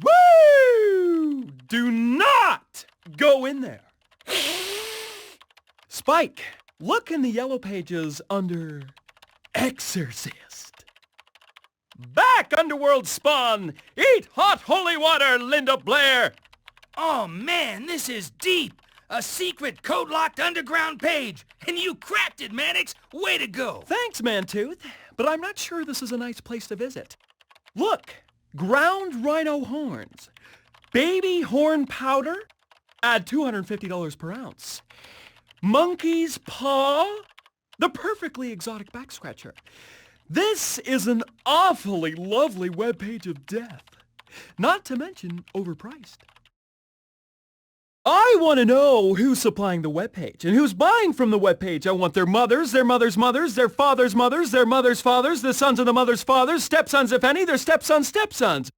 Woo! Do not go in there. Spike, look in the yellow pages under Exorcist. Back, Underworld Spawn! Eat hot holy water, Linda Blair! Oh, man, this is deep. A secret code-locked underground page. And you cracked it, Mannix. Way to go. Thanks, Mantooth, but I'm not sure this is a nice place to visit. Look, ground rhino horns. Baby horn powder? Add $250 per ounce. Monkey's paw? The perfectly exotic back scratcher. This is an awfully lovely webpage of death. Not to mention overpriced. I want to know who's supplying the webpage and who's buying from the webpage. I want their mothers, their mothers' mothers, their fathers' mothers, their mothers' fathers, the sons of the mothers' fathers, stepsons, if any, their stepsons' stepsons.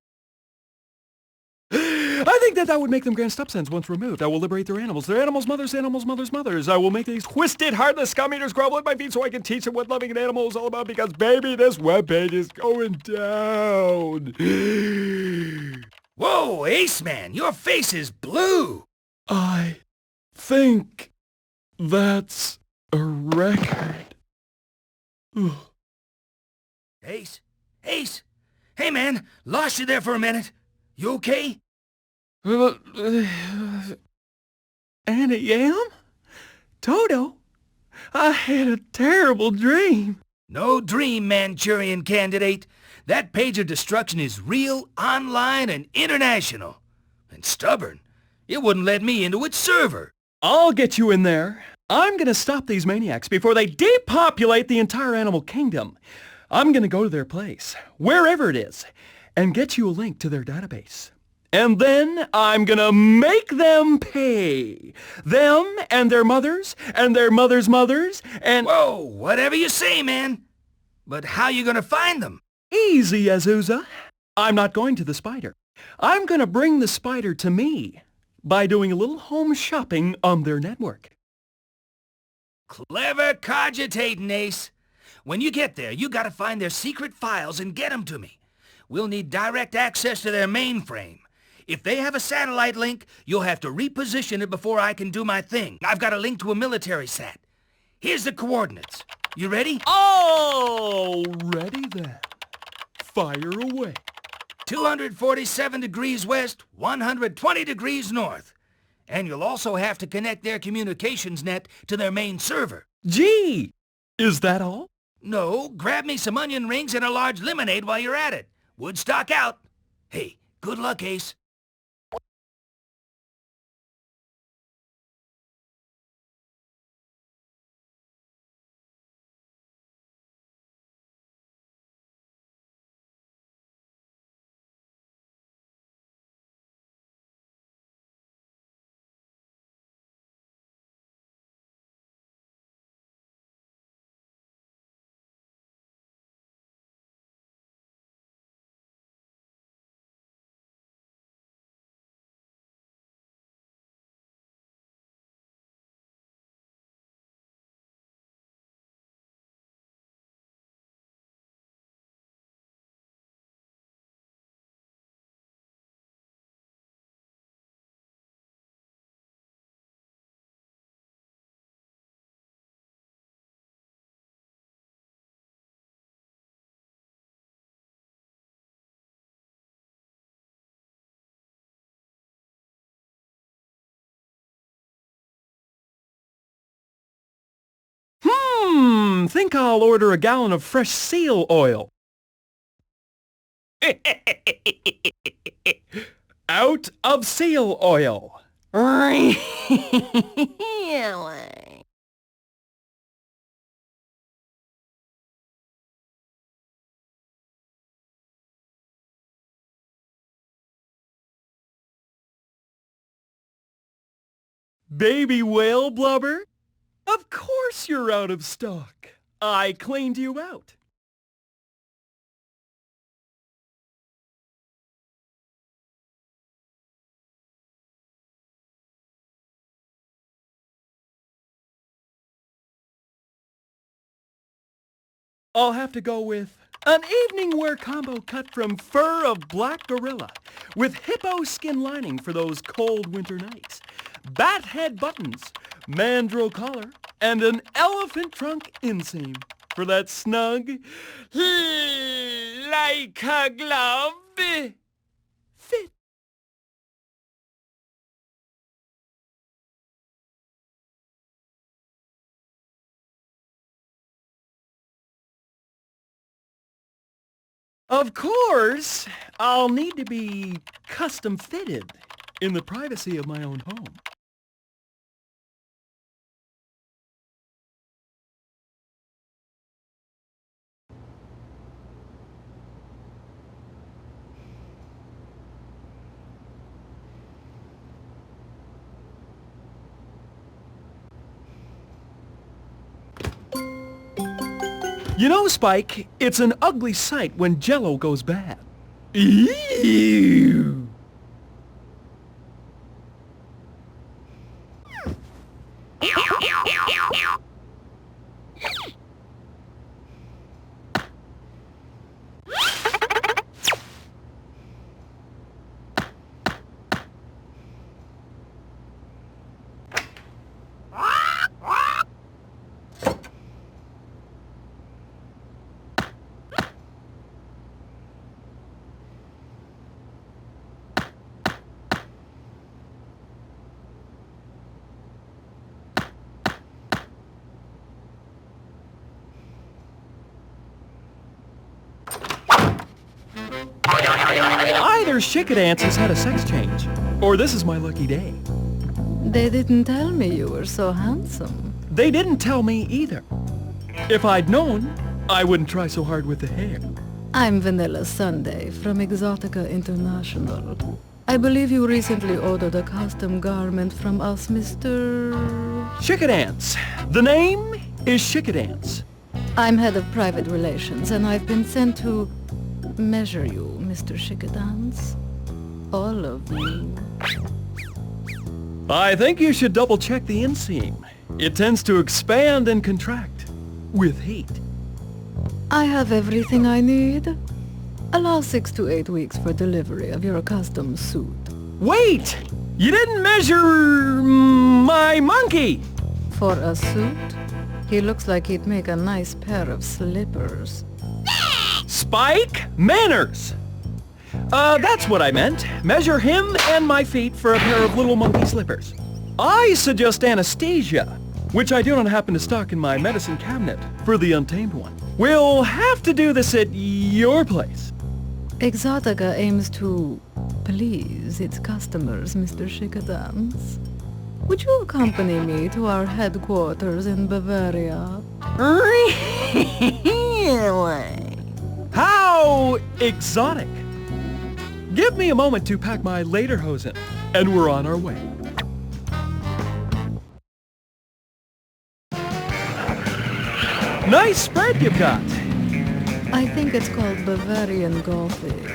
I think that would make them grand stepsons once removed. I will liberate their animals mothers, animals' mothers' mothers. I will make these twisted, heartless scum eaters grovel at my feet so I can teach them what loving an animal is all about because, baby, this webpage is going down. Whoa, Ace Man, your face is blue. I think that's a record. Ace? Ace? Hey, man, lost you there for a minute. You okay? Anna Yam? Toto? I had a terrible dream. No dream, Manchurian candidate. That page of destruction is real, online, and international. And stubborn. It wouldn't let me into its server. I'll get you in there. I'm gonna stop these maniacs before they depopulate the entire animal kingdom. I'm gonna go to their place, wherever it is, and get you a link to their database. And then I'm gonna make them pay. Them and their mothers and their mothers' mothers and... Whoa, whatever you say, man. But how you gonna find them? Easy, Azusa. I'm not going to the spider. I'm gonna bring the spider to me by doing a little home shopping on their network. Clever cogitating, Ace. When you get there, you gotta find their secret files and get them to me. We'll need direct access to their mainframe. If they have a satellite link, you'll have to reposition it before I can do my thing. I've got a link to a military sat. Here's the coordinates. You ready? All ready then. Fire away. 247 degrees west, 120 degrees north. And you'll also have to connect their communications net to their main server. Gee, is that all? No, grab me some onion rings and a large lemonade while you're at it. Woodstock out. Hey, good luck, Ace. Think I'll order a gallon of fresh seal oil. Out of seal oil. Baby whale blubber? Of course you're out of stock. I cleaned you out. I'll have to go with an evening wear combo cut from fur of black gorilla with hippo skin lining for those cold winter nights, bat head buttons, mandrill collar, and an elephant trunk inseam for that snug, like a glove fit. Of course, I'll need to be custom fitted in the privacy of my own home. You know, Spike, it's an ugly sight when Jell-O goes bad. Ew! Either Shikadances had a sex change, or this is my lucky day. They didn't tell me you were so handsome. They didn't tell me either. If I'd known, I wouldn't try so hard with the hair. I'm Vanilla Sunday from Exotica International. I believe you recently ordered a custom garment from us, Mr. Chickadance. The name is Chickadance. I'm head of private relations, and I've been sent to measure you, Mr. Chickadance. All of you. I think you should double-check the inseam. It tends to expand and contract with heat. I have everything I need. Allow 6 to 8 weeks for delivery of your custom suit. Wait! You didn't measure my monkey! For a suit, he looks like he'd make a nice pair of slippers. Spike Manners! That's what I meant. Measure him and my feet for a pair of little monkey slippers. I suggest anesthesia, which I do not happen to stock in my medicine cabinet for the untamed one. We'll have to do this at your place. Exotica aims to please its customers, Mr. Chickadance. Would you accompany me to our headquarters in Bavaria? Really? How exotic! Give me a moment to pack my lederhosen, and we're on our way. Nice spread you've got. I think it's called Bavarian Gothic.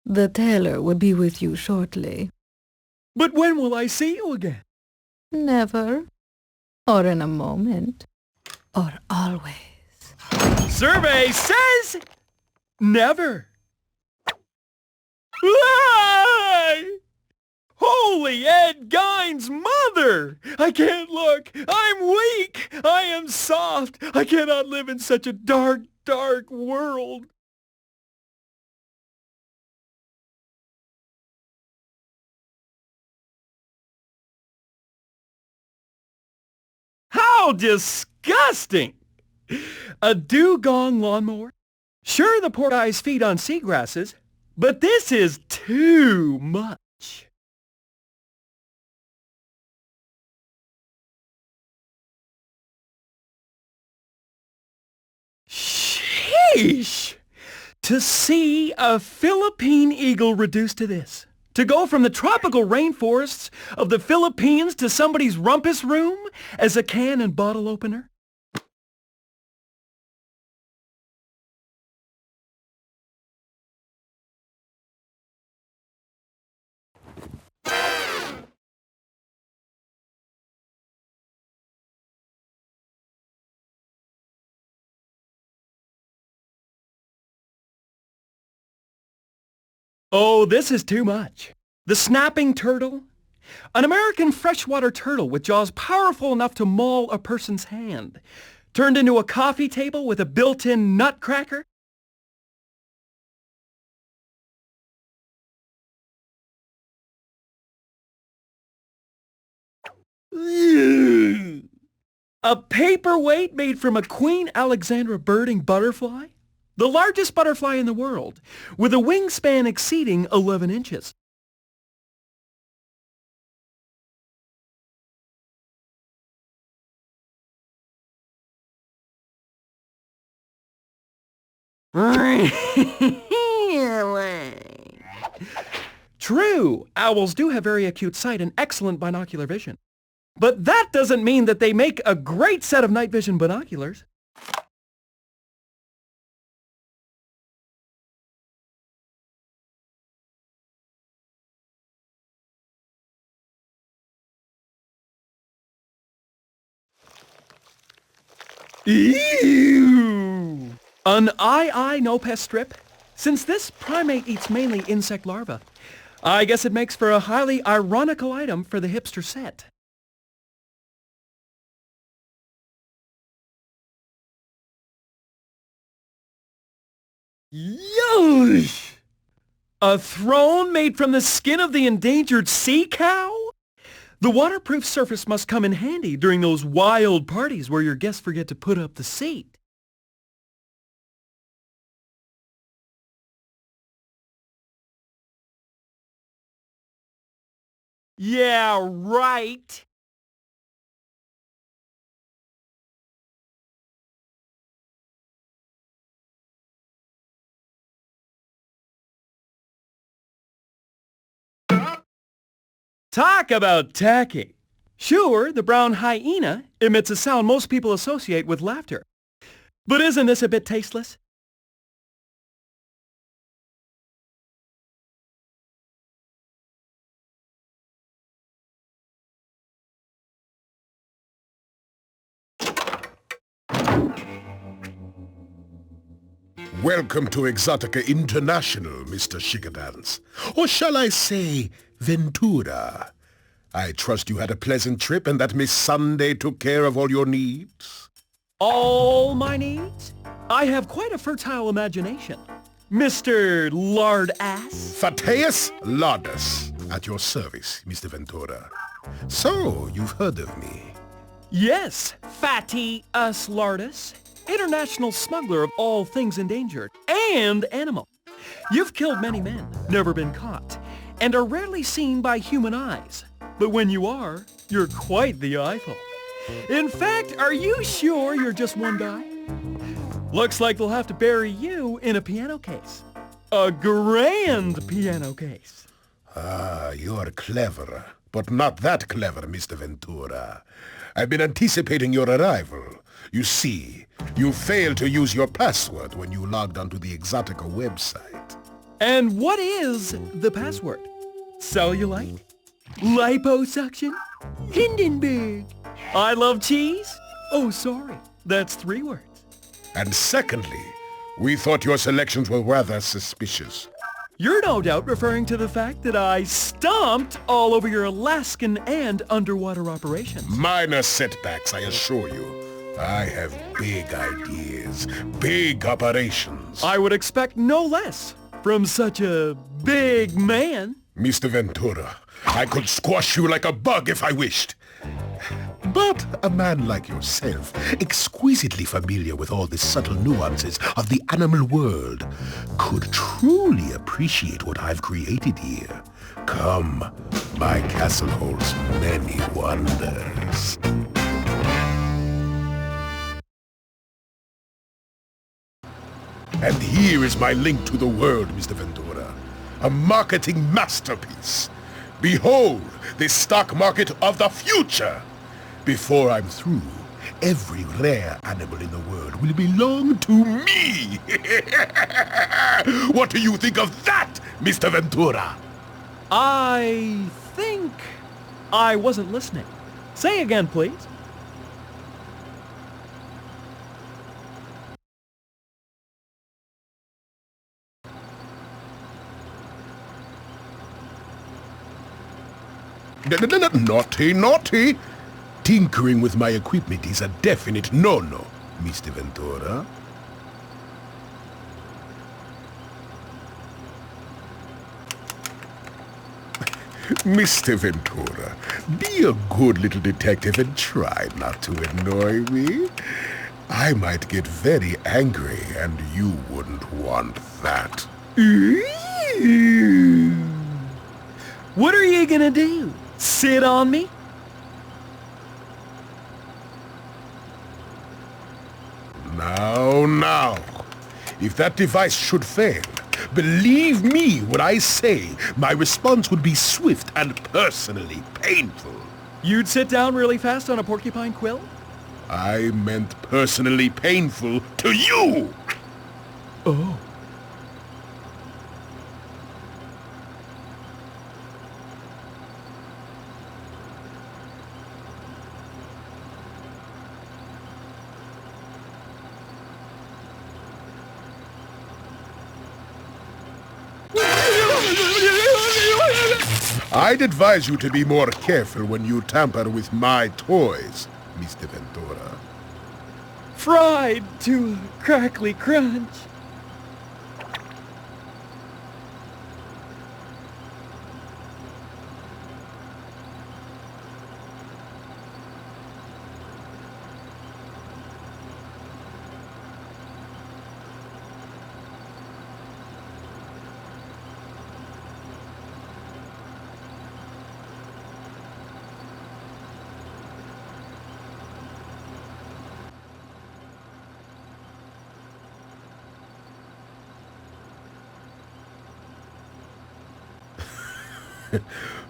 The tailor will be with you shortly. But when will I see you again? Never. Or in a moment. Or always. Survey says never. Aye! Holy Ed Gein's mother! I can't look. I'm weak. I am soft. I cannot live in such a dark, dark world. How disgusting! A dugong lawnmower? Sure, the poor guys feed on seagrasses, but this is too much. Sheesh! To see a Philippine eagle reduced to this. To go from the tropical rainforests of the Philippines to somebody's rumpus room as a can and bottle opener? Oh, this is too much. The snapping turtle? An American freshwater turtle with jaws powerful enough to maul a person's hand. Turned into a coffee table with a built-in nutcracker? A paperweight made from a Queen Alexandra birding butterfly? The largest butterfly in the world, with a wingspan exceeding 11 inches. Really? True, owls do have very acute sight and excellent binocular vision. But that doesn't mean that they make a great set of night vision binoculars. Ew! An eye no pest strip? Since this primate eats mainly insect larvae, I guess it makes for a highly ironical item for the hipster set. Yosh! A throne made from the skin of the endangered sea cow? The waterproof surface must come in handy during those wild parties where your guests forget to put up the seat. Yeah, right. Talk about tacky. Sure, the brown hyena emits a sound most people associate with laughter. But isn't this a bit tasteless? Welcome to Exotica International, Mr. Shikadance. Or shall I say, Ventura. I trust you had a pleasant trip and that Miss Sunday took care of all your needs? All my needs? I have quite a fertile imagination. Mr. Lard Ass. Fateus Lardus, at your service, Mr. Ventura. So, you've heard of me. Yes, Fatty Us Lardus. International smuggler of all things endangered and animal. You've killed many men, never been caught, and are rarely seen by human eyes. But when you are, you're quite the eyeful. In fact, are you sure you're just one guy? Looks like they'll have to bury you in a piano case. A grand piano case. Ah, you're clever, but not that clever, Mr. Ventura. I've been anticipating your arrival. You see, you failed to use your password when you logged onto the Exotica website. And what is the password? Cellulite? Liposuction? Hindenburg? I love cheese? Oh, sorry. That's 3 words. And secondly, we thought your selections were rather suspicious. You're no doubt referring to the fact that I stomped all over your Alaskan and underwater operations. Minor setbacks, I assure you. I have big ideas, big operations. I would expect no less from such a big man. Mr. Ventura, I could squash you like a bug if I wished. But a man like yourself, exquisitely familiar with all the subtle nuances of the animal world, could truly appreciate what I've created here. Come, my castle holds many wonders. And here is my link to the world, Mr. Ventura. A marketing masterpiece. Behold, the stock market of the future. Before I'm through, every rare animal in the world will belong to me. What do you think of that, Mr. Ventura? I think I wasn't listening. Say again, please. Naughty, naughty. Tinkering with my equipment is a definite no-no, Mr. Ventura. Mr. Ventura, be a good little detective and try not to annoy me. I might get very angry, and you wouldn't want that. What are you gonna do? Sit on me? Now. If that device should fail, believe me when I say my response would be swift and personally painful. You'd sit down really fast on a porcupine quill? I meant personally painful to you! Oh. I'd advise you to be more careful when you tamper with my toys, Mr. Ventura. Fried to a crackly crunch.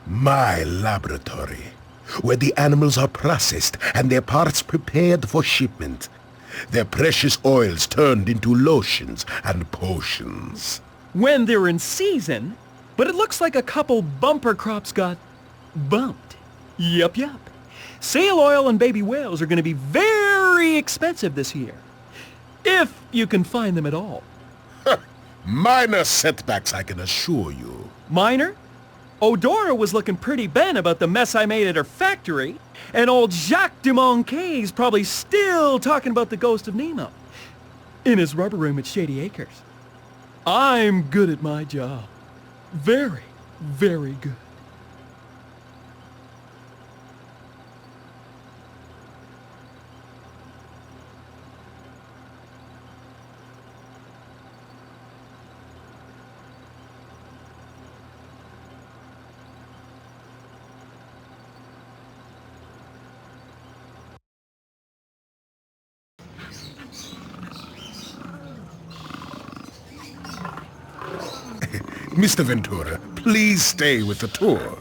My laboratory, where the animals are processed and their parts prepared for shipment. Their precious oils turned into lotions and potions. When they're in season, but it looks like a couple bumper crops got bumped. Yup. Sail oil and baby whales are going to be very expensive this year. If you can find them at all. Minor setbacks, I can assure you. Minor? Odora was looking pretty bent about the mess I made at her factory, and old Jacques Dumonquet's probably still talking about the ghost of Nemo in his rubber room at Shady Acres. I'm good at my job. Very, very good. Mr. Ventura, please stay with the tour.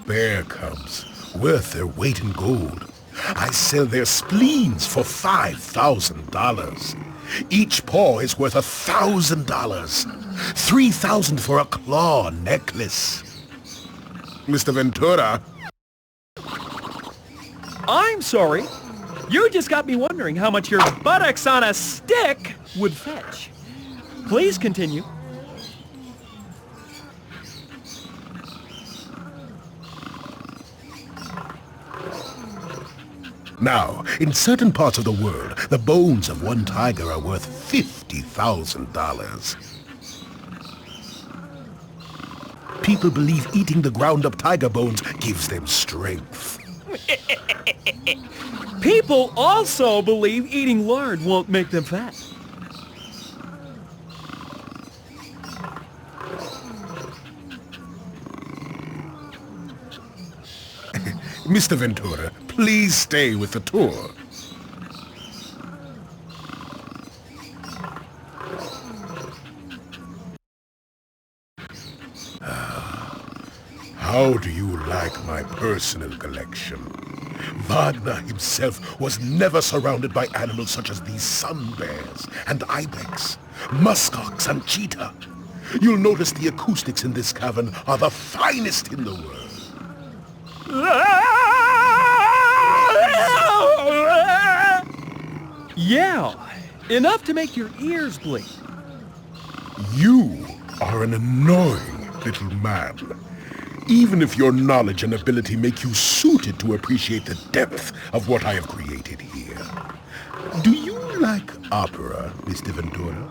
Bear cubs, worth their weight in gold. I sell their spleens for $5,000. Each paw is worth $1,000. $3,000 for a claw necklace. Mr. Ventura. I'm sorry. You just got me wondering how much your buttocks on a stick would fetch. Please continue. Now, in certain parts of the world, the bones of one tiger are worth $50,000. People believe eating the ground-up tiger bones gives them strength. People also believe eating lard won't make them fat. Mr. Ventura, please stay with the tour. How do you like my personal collection? Wagner himself was never surrounded by animals such as these sun bears and ibex, muskox and cheetah. You'll notice the acoustics in this cavern are the finest in the world. Yeah, enough to make your ears bleed. You are an annoying little man. Even if your knowledge and ability make you suited to appreciate the depth of what I have created here. Do you like opera, Mr. Ventura?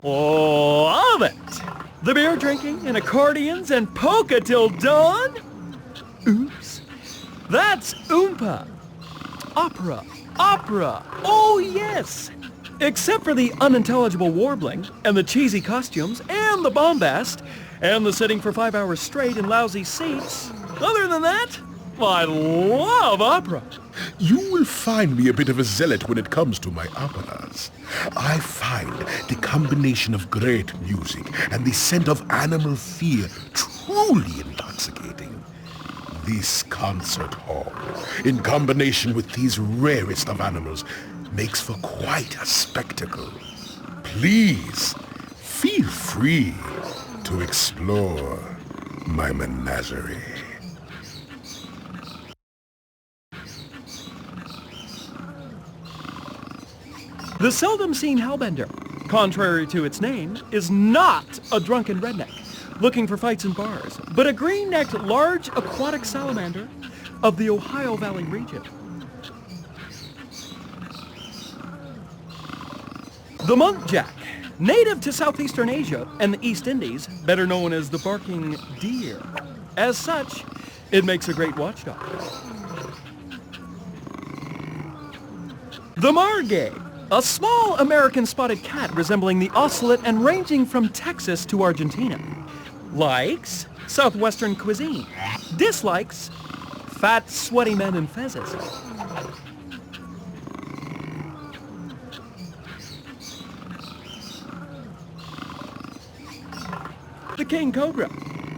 Love it! The beer drinking and accordions and polka till dawn? Oops. That's Oompa. Opera. Oh yes! Except for the unintelligible warbling, and the cheesy costumes, and the bombast, and the sitting for 5 hours straight in lousy seats. Other than that, I love opera. You will find me a bit of a zealot when it comes to my operas. I find the combination of great music and the scent of animal fear truly intoxicating. This concert hall, in combination with these rarest of animals, makes for quite a spectacle. Please, feel free to explore my menagerie. The seldom-seen Hellbender, contrary to its name, is not a drunken redneck looking for fights in bars, but a green-necked large aquatic salamander of the Ohio Valley region. The muntjac, native to southeastern Asia and the East Indies, better known as the barking deer. As such, it makes a great watchdog. The margay, A small American spotted cat resembling the ocelot and ranging from Texas to Argentina. Likes southwestern cuisine. Dislikes fat, sweaty men and fezzes. The king cobra.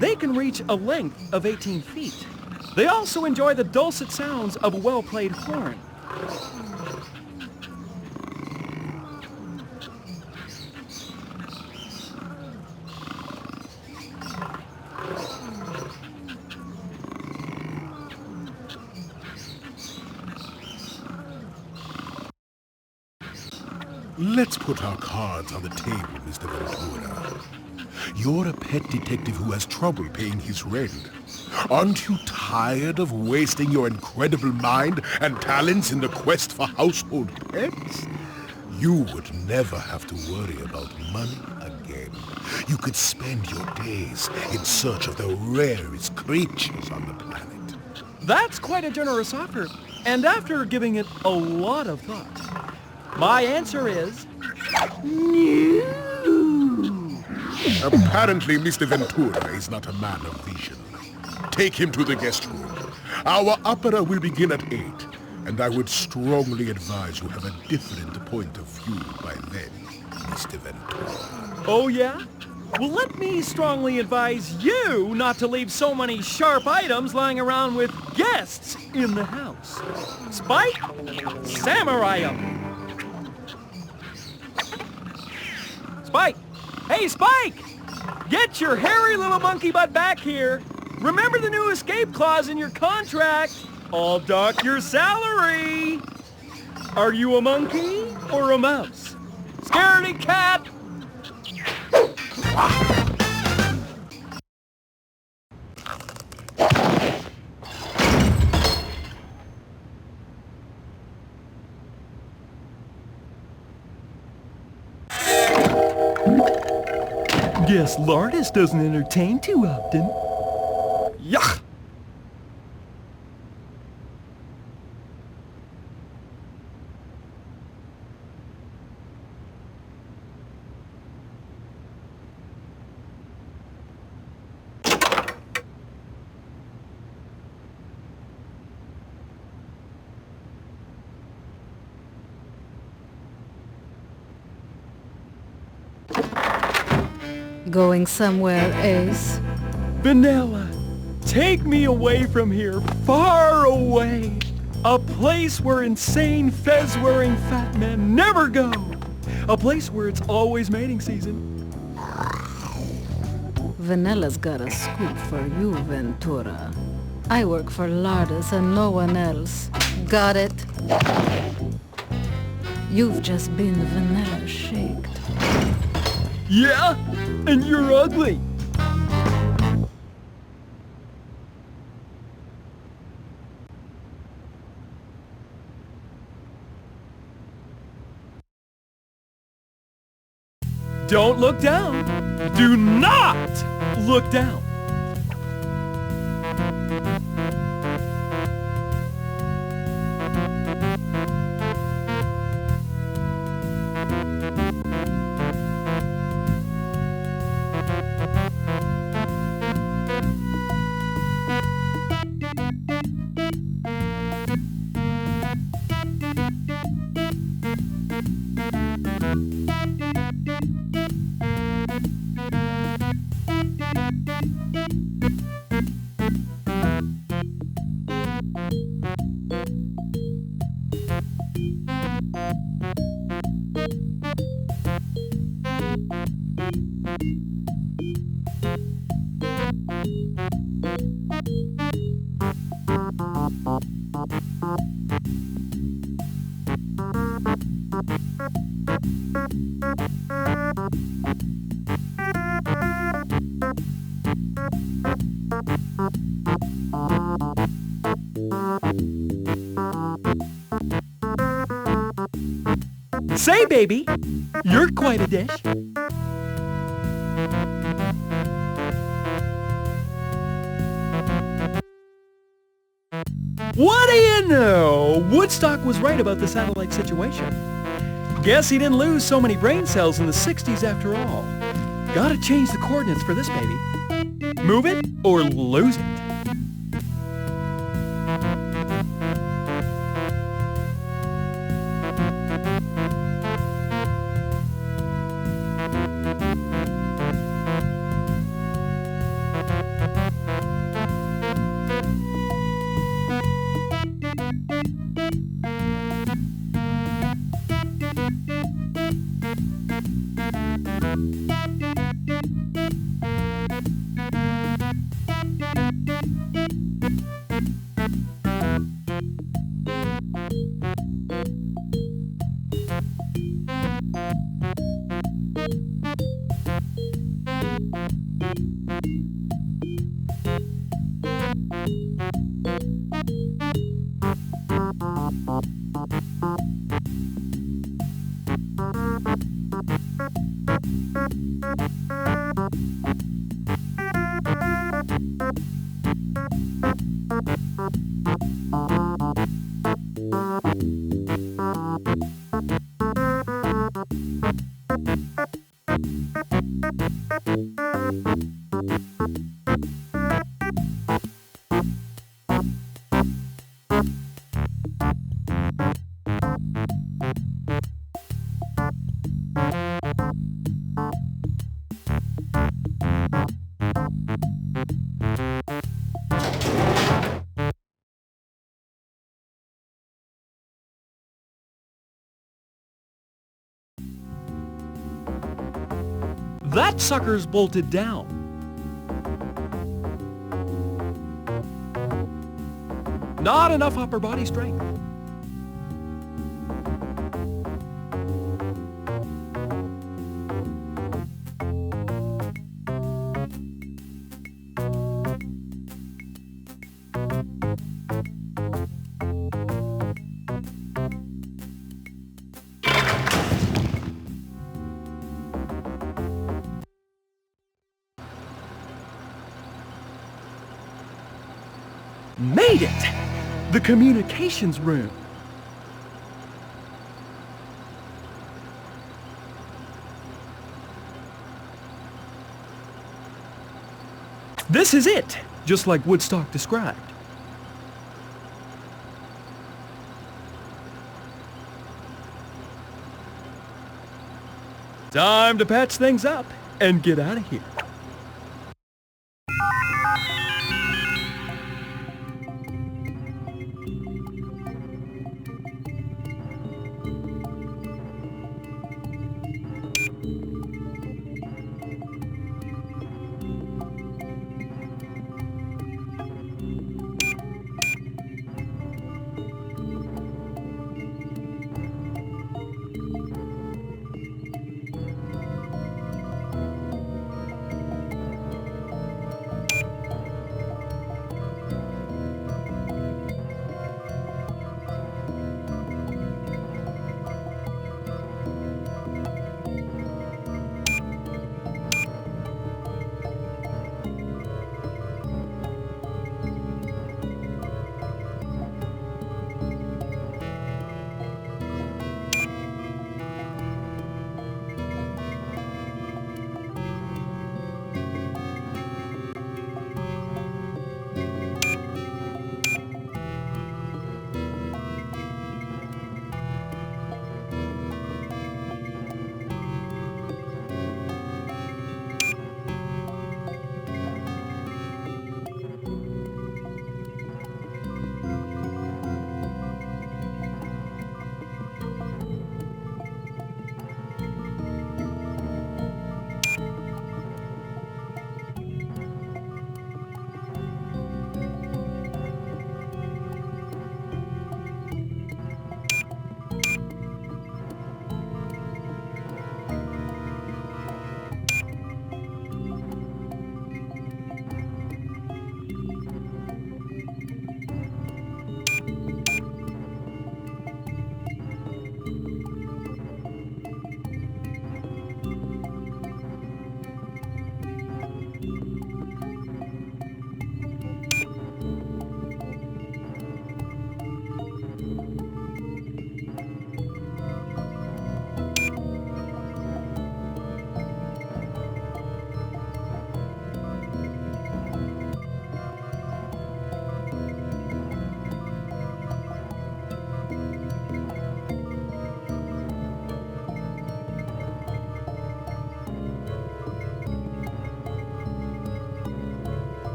They can reach a length of 18 feet. They also enjoy the dulcet sounds of a well-played horn. Let's put our cards on the table, Mr. Ventura. You're a pet detective who has trouble paying his rent. Aren't you tired of wasting your incredible mind and talents in the quest for household pets? You would never have to worry about money again. You could spend your days in search of the rarest creatures on the planet. That's quite a generous offer, and after giving it a lot of thought, my answer is no. Apparently, Mr. Ventura is not a man of vision. Take him to the guest room. Our opera will begin at 8, and I would strongly advise you have a different point of view by then, Mr. Ventura. Oh, yeah? Well, let me strongly advise you not to leave so many sharp items lying around with guests in the house. Spike, samurai 'em. Spike! Hey, Spike! Get your hairy little monkey butt back here. Remember the new escape clause in your contract. I'll dock your salary. Are you a monkey or a mouse? Scaredy cat! Guess Lardis doesn't entertain too often. Yuck! Going somewhere, Ace? Vanilla, take me away from here, far away. A place where insane fez-wearing fat men never go. A place where it's always mating season. Vanilla's got a scoop for you, Ventura. I work for Lardis and no one else. Got it? You've just been vanilla shaked. Yeah? And you're ugly. Don't look down. Do not look down. Say, baby, you're quite a dish. What do you know? Woodstock was right about the satellite situation. Guess he didn't lose so many brain cells in the 60s after all. Gotta change the coordinates for this baby. Move it or lose it. That sucker's bolted down. Not enough upper body strength. Made it! The communications room. This is it, just like Woodstock described. Time to patch things up and get out of here.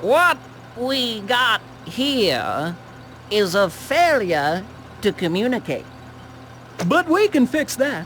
What we got here is a failure to communicate. But we can fix that.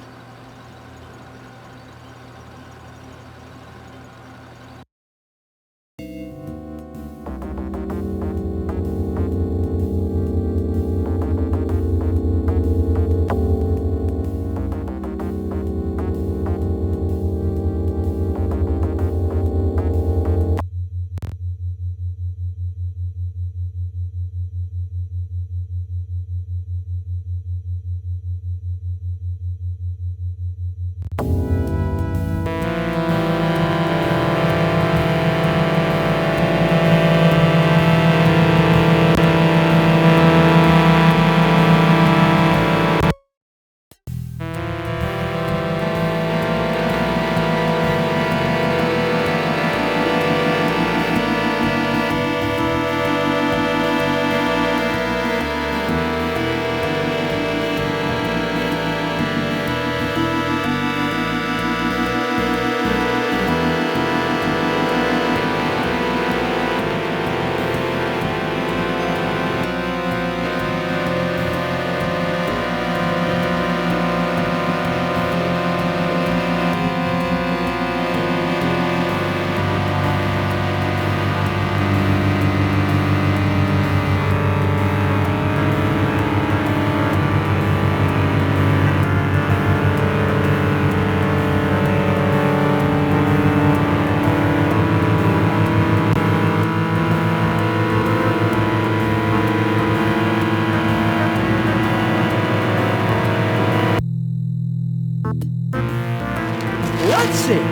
Let's see.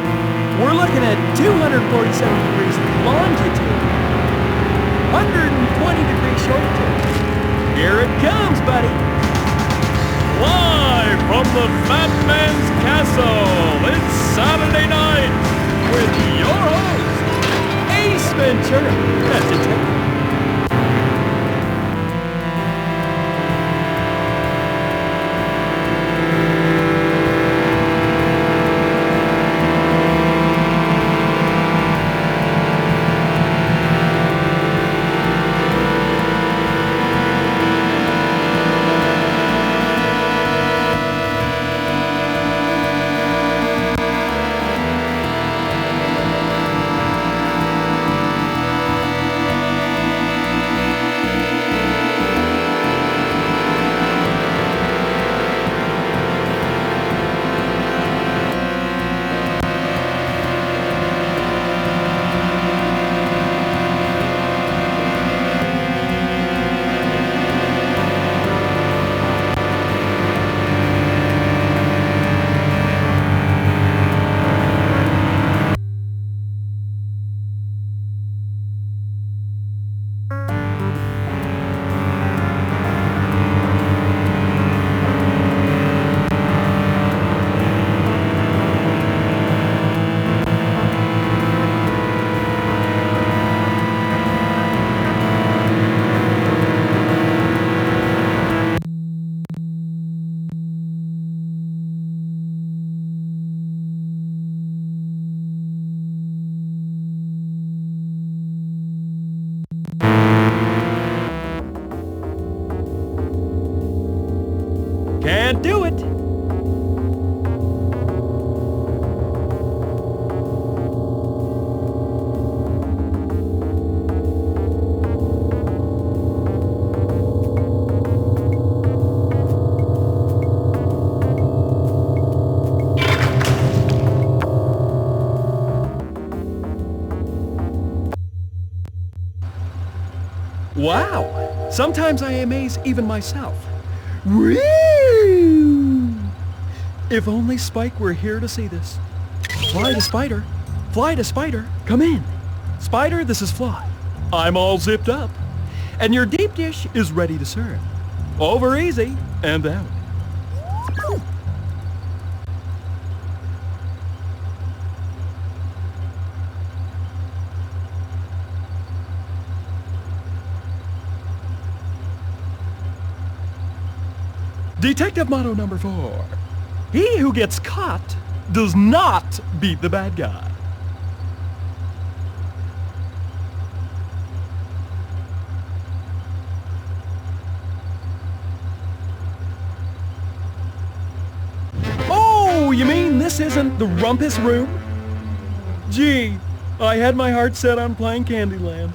We're looking at 247 degrees longitude, 120 degrees shortitude. Here it comes, buddy. Live from the Fat Man's Castle, it's Saturday night with your host, Ace Ventura, as detective. Can't do it. Wow! Sometimes I amaze even myself. Woo! If only Spike were here to see this. Fly to Spider. Fly to Spider. Come in. Spider, this is Fly. I'm all zipped up. And your deep dish is ready to serve. Over easy and out. Detective motto number 4. He who gets caught does not beat the bad guy. this isn't the Rumpus Room? Gee, I had my heart set on playing Candyland.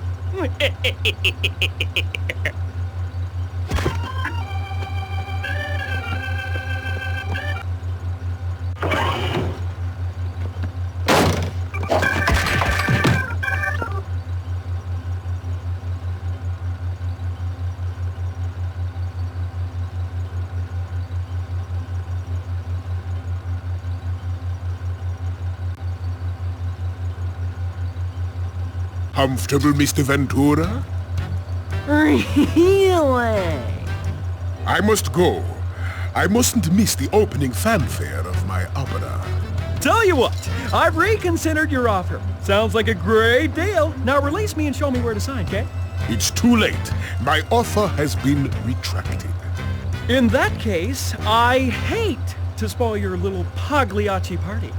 Comfortable, Mr. Ventura? Really? I must go. I mustn't miss the opening fanfare of my opera. Tell you what, I've reconsidered your offer. Sounds like a great deal. Now release me and show me where to sign, okay? It's too late. My offer has been retracted. In that case, I hate to spoil your little Pagliacci party,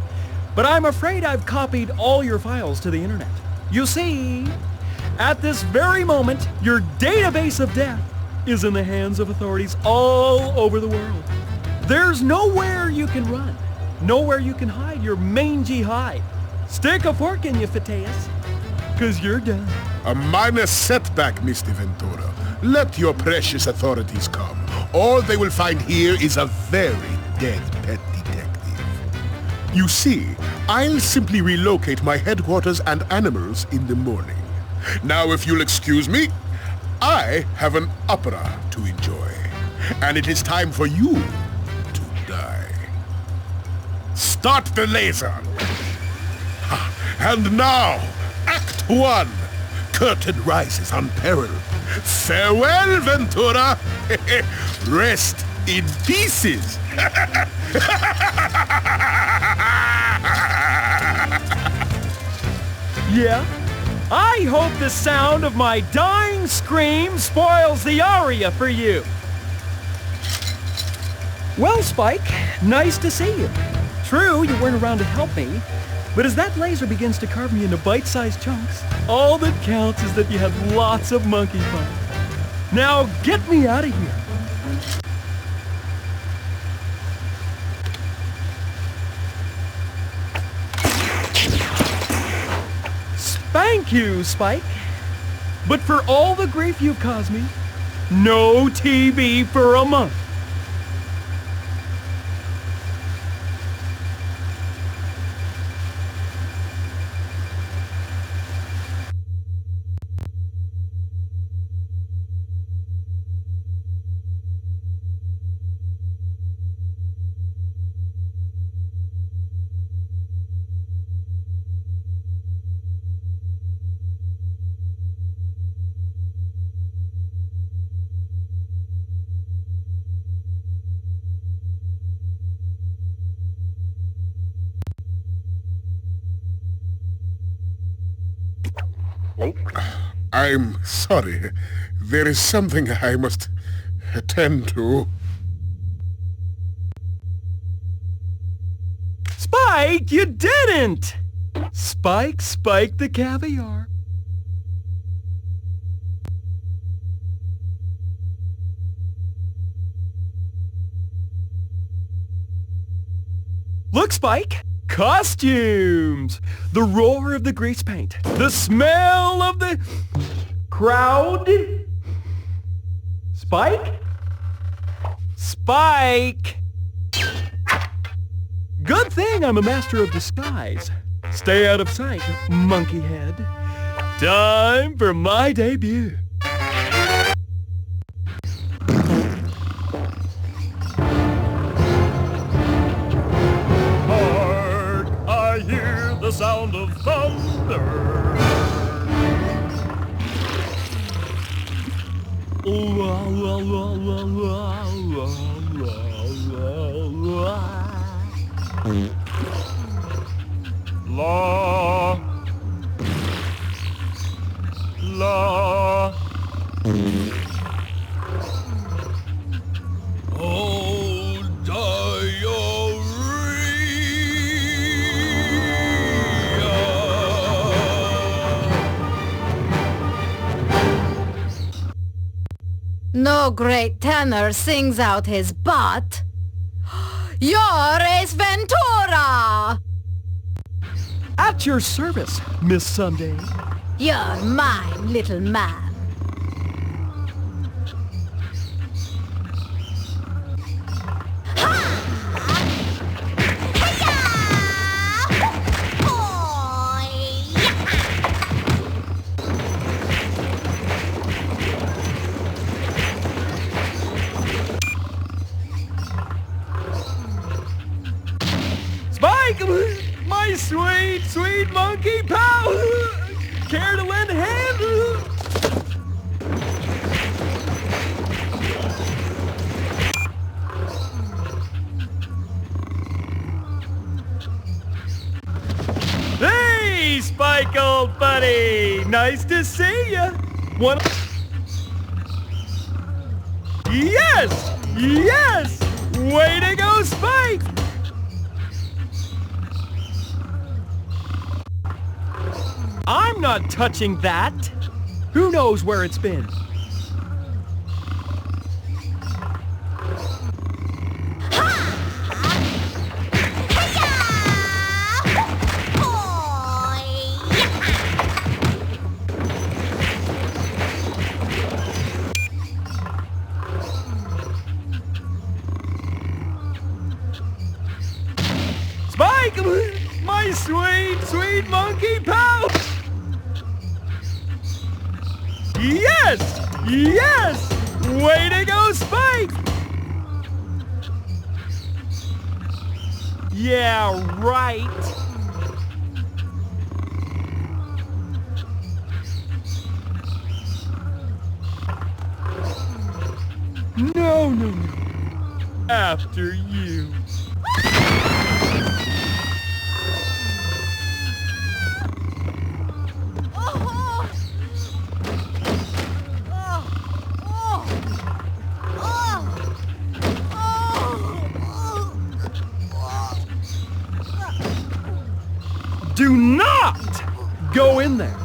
but I'm afraid I've copied all your files to the internet. You see, at this very moment, your database of death is in the hands of authorities all over the world. There's nowhere you can run, nowhere you can hide your mangy hide. Stick a fork in you, Phineas, 'cause you're done. A minor setback, Mr. Ventura. Let your precious authorities come. All they will find here is a very dead pet detective. You see, I'll simply relocate my headquarters and animals in the morning. Now, if you'll excuse me, I have an opera to enjoy, and it is time for you to die. Start the laser! And now, Act 1! Curtain rises on peril. Farewell, Ventura! Rest in pieces! Yeah? I hope the sound of my dying scream spoils the aria for you. Well, Spike, nice to see you. True, you weren't around to help me, but as that laser begins to carve me into bite-sized chunks, all that counts is that you had lots of monkey fun. Now get me out of here. Thank you, Spike. But for all the grief you've caused me, no TV for a month. I'm sorry. There is something I must attend to. Spike, you didn't! Spike, Spike the caviar. Look, Spike! Costumes! The roar of the grease paint. The smell of the crowd. Spike? Spike! Good thing I'm a master of disguise. Stay out of sight, monkey head. Time for my debut. The sound of thunder. La la la la la la la la. Oh, diarrhea. No great tenor sings out his butt. You're Ace Ventura! At your service, Miss Sunday. You're mine, little man. Spike! My sweet, sweet monkey pal! Care to lend a hand? Hey, Spike, old buddy! Nice to see ya! Yes! Yes! Way to go, Spike! I'm not touching that! Who knows where it's been? Spike! My sweet, sweet monkey pal! Yes! Yes! Way to go, Spike! Yeah, right. No, no, no. After you. Do not go in there.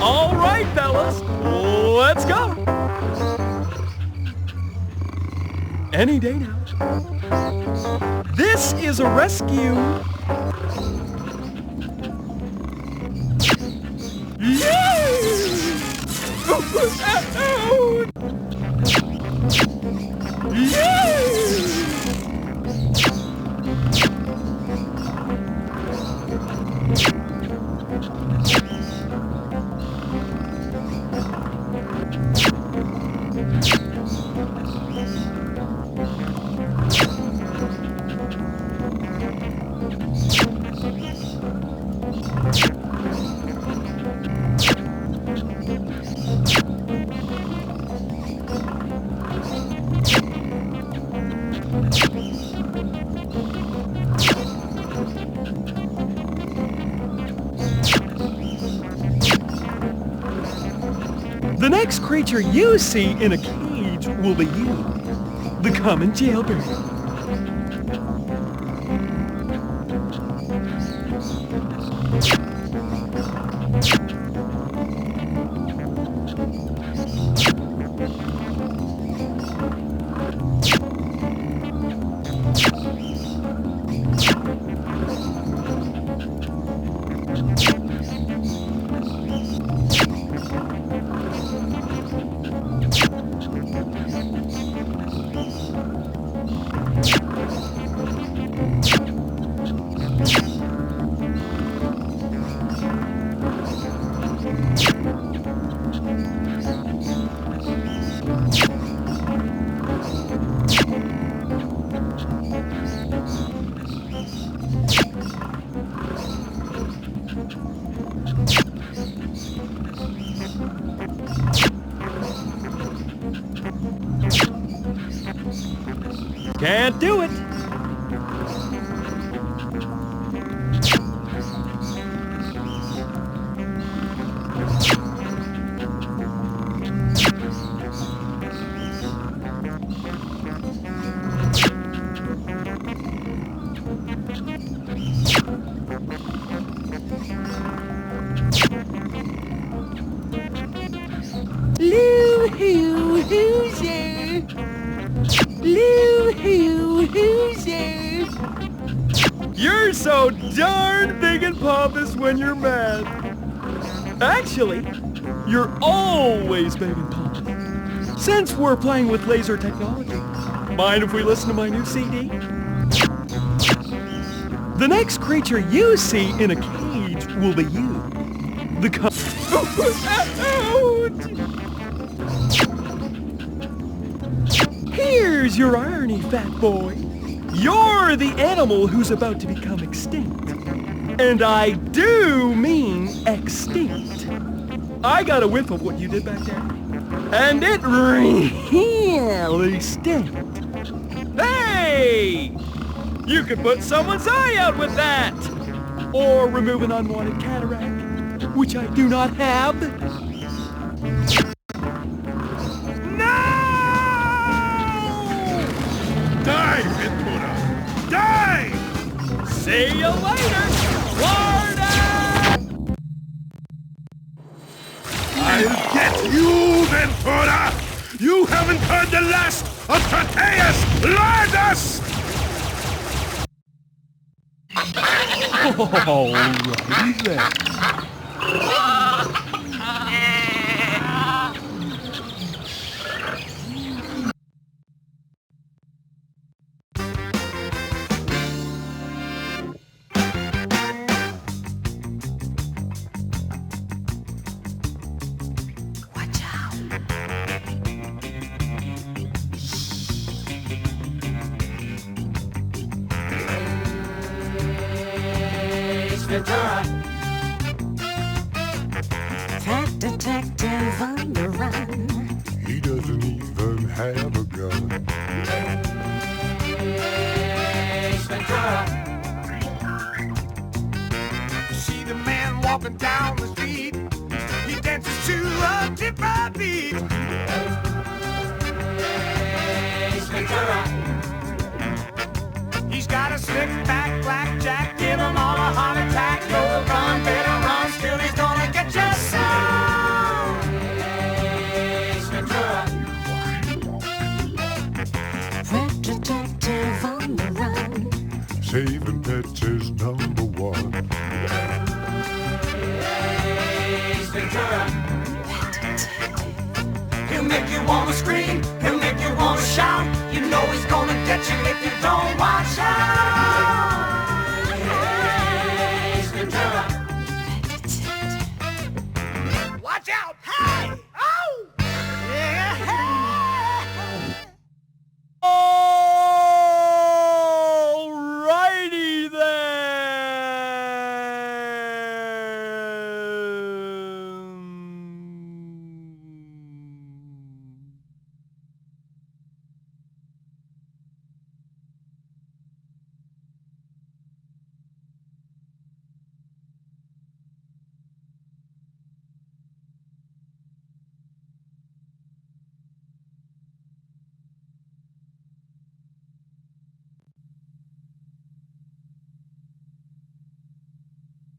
All right, fellas, let's go. Any day now. This is a rescue. The next creature you see in a cage will be you, the common jailbird. Can't do it. so darn big and pompous when you're mad. Actually, you're always big and pompous. Since we're playing with laser technology, mind if we listen to my new CD? The next creature you see in a cage will be you. Here's your irony, fat boy. You're the animal who's about to become extinct. And I do mean extinct. I got a whiff of what you did back there. And it really stinks. Hey! You could put someone's eye out with that! Or remove an unwanted cataract, which I do not have. No! Die, Ventura! Die! See you later, Florida! I'll get you, Ventura! You haven't heard the last of Tateus Lardus! Oh, right there. Watch out. Ventura. Fat detective on the run. He doesn't even have a gun. Ace Ventura. See the man walking down the street. He dances to a different beat. Ace Ventura. He's got a slick back blackjack, give him all a heart attack. No run, better run, still he's gonna get you some. Ace Ventura. Red detective on the run. Saving pets is number one. Ace Ventura. He'll make you wanna scream, he'll make you wanna shout. You know he's gonna get you if you don't watch out.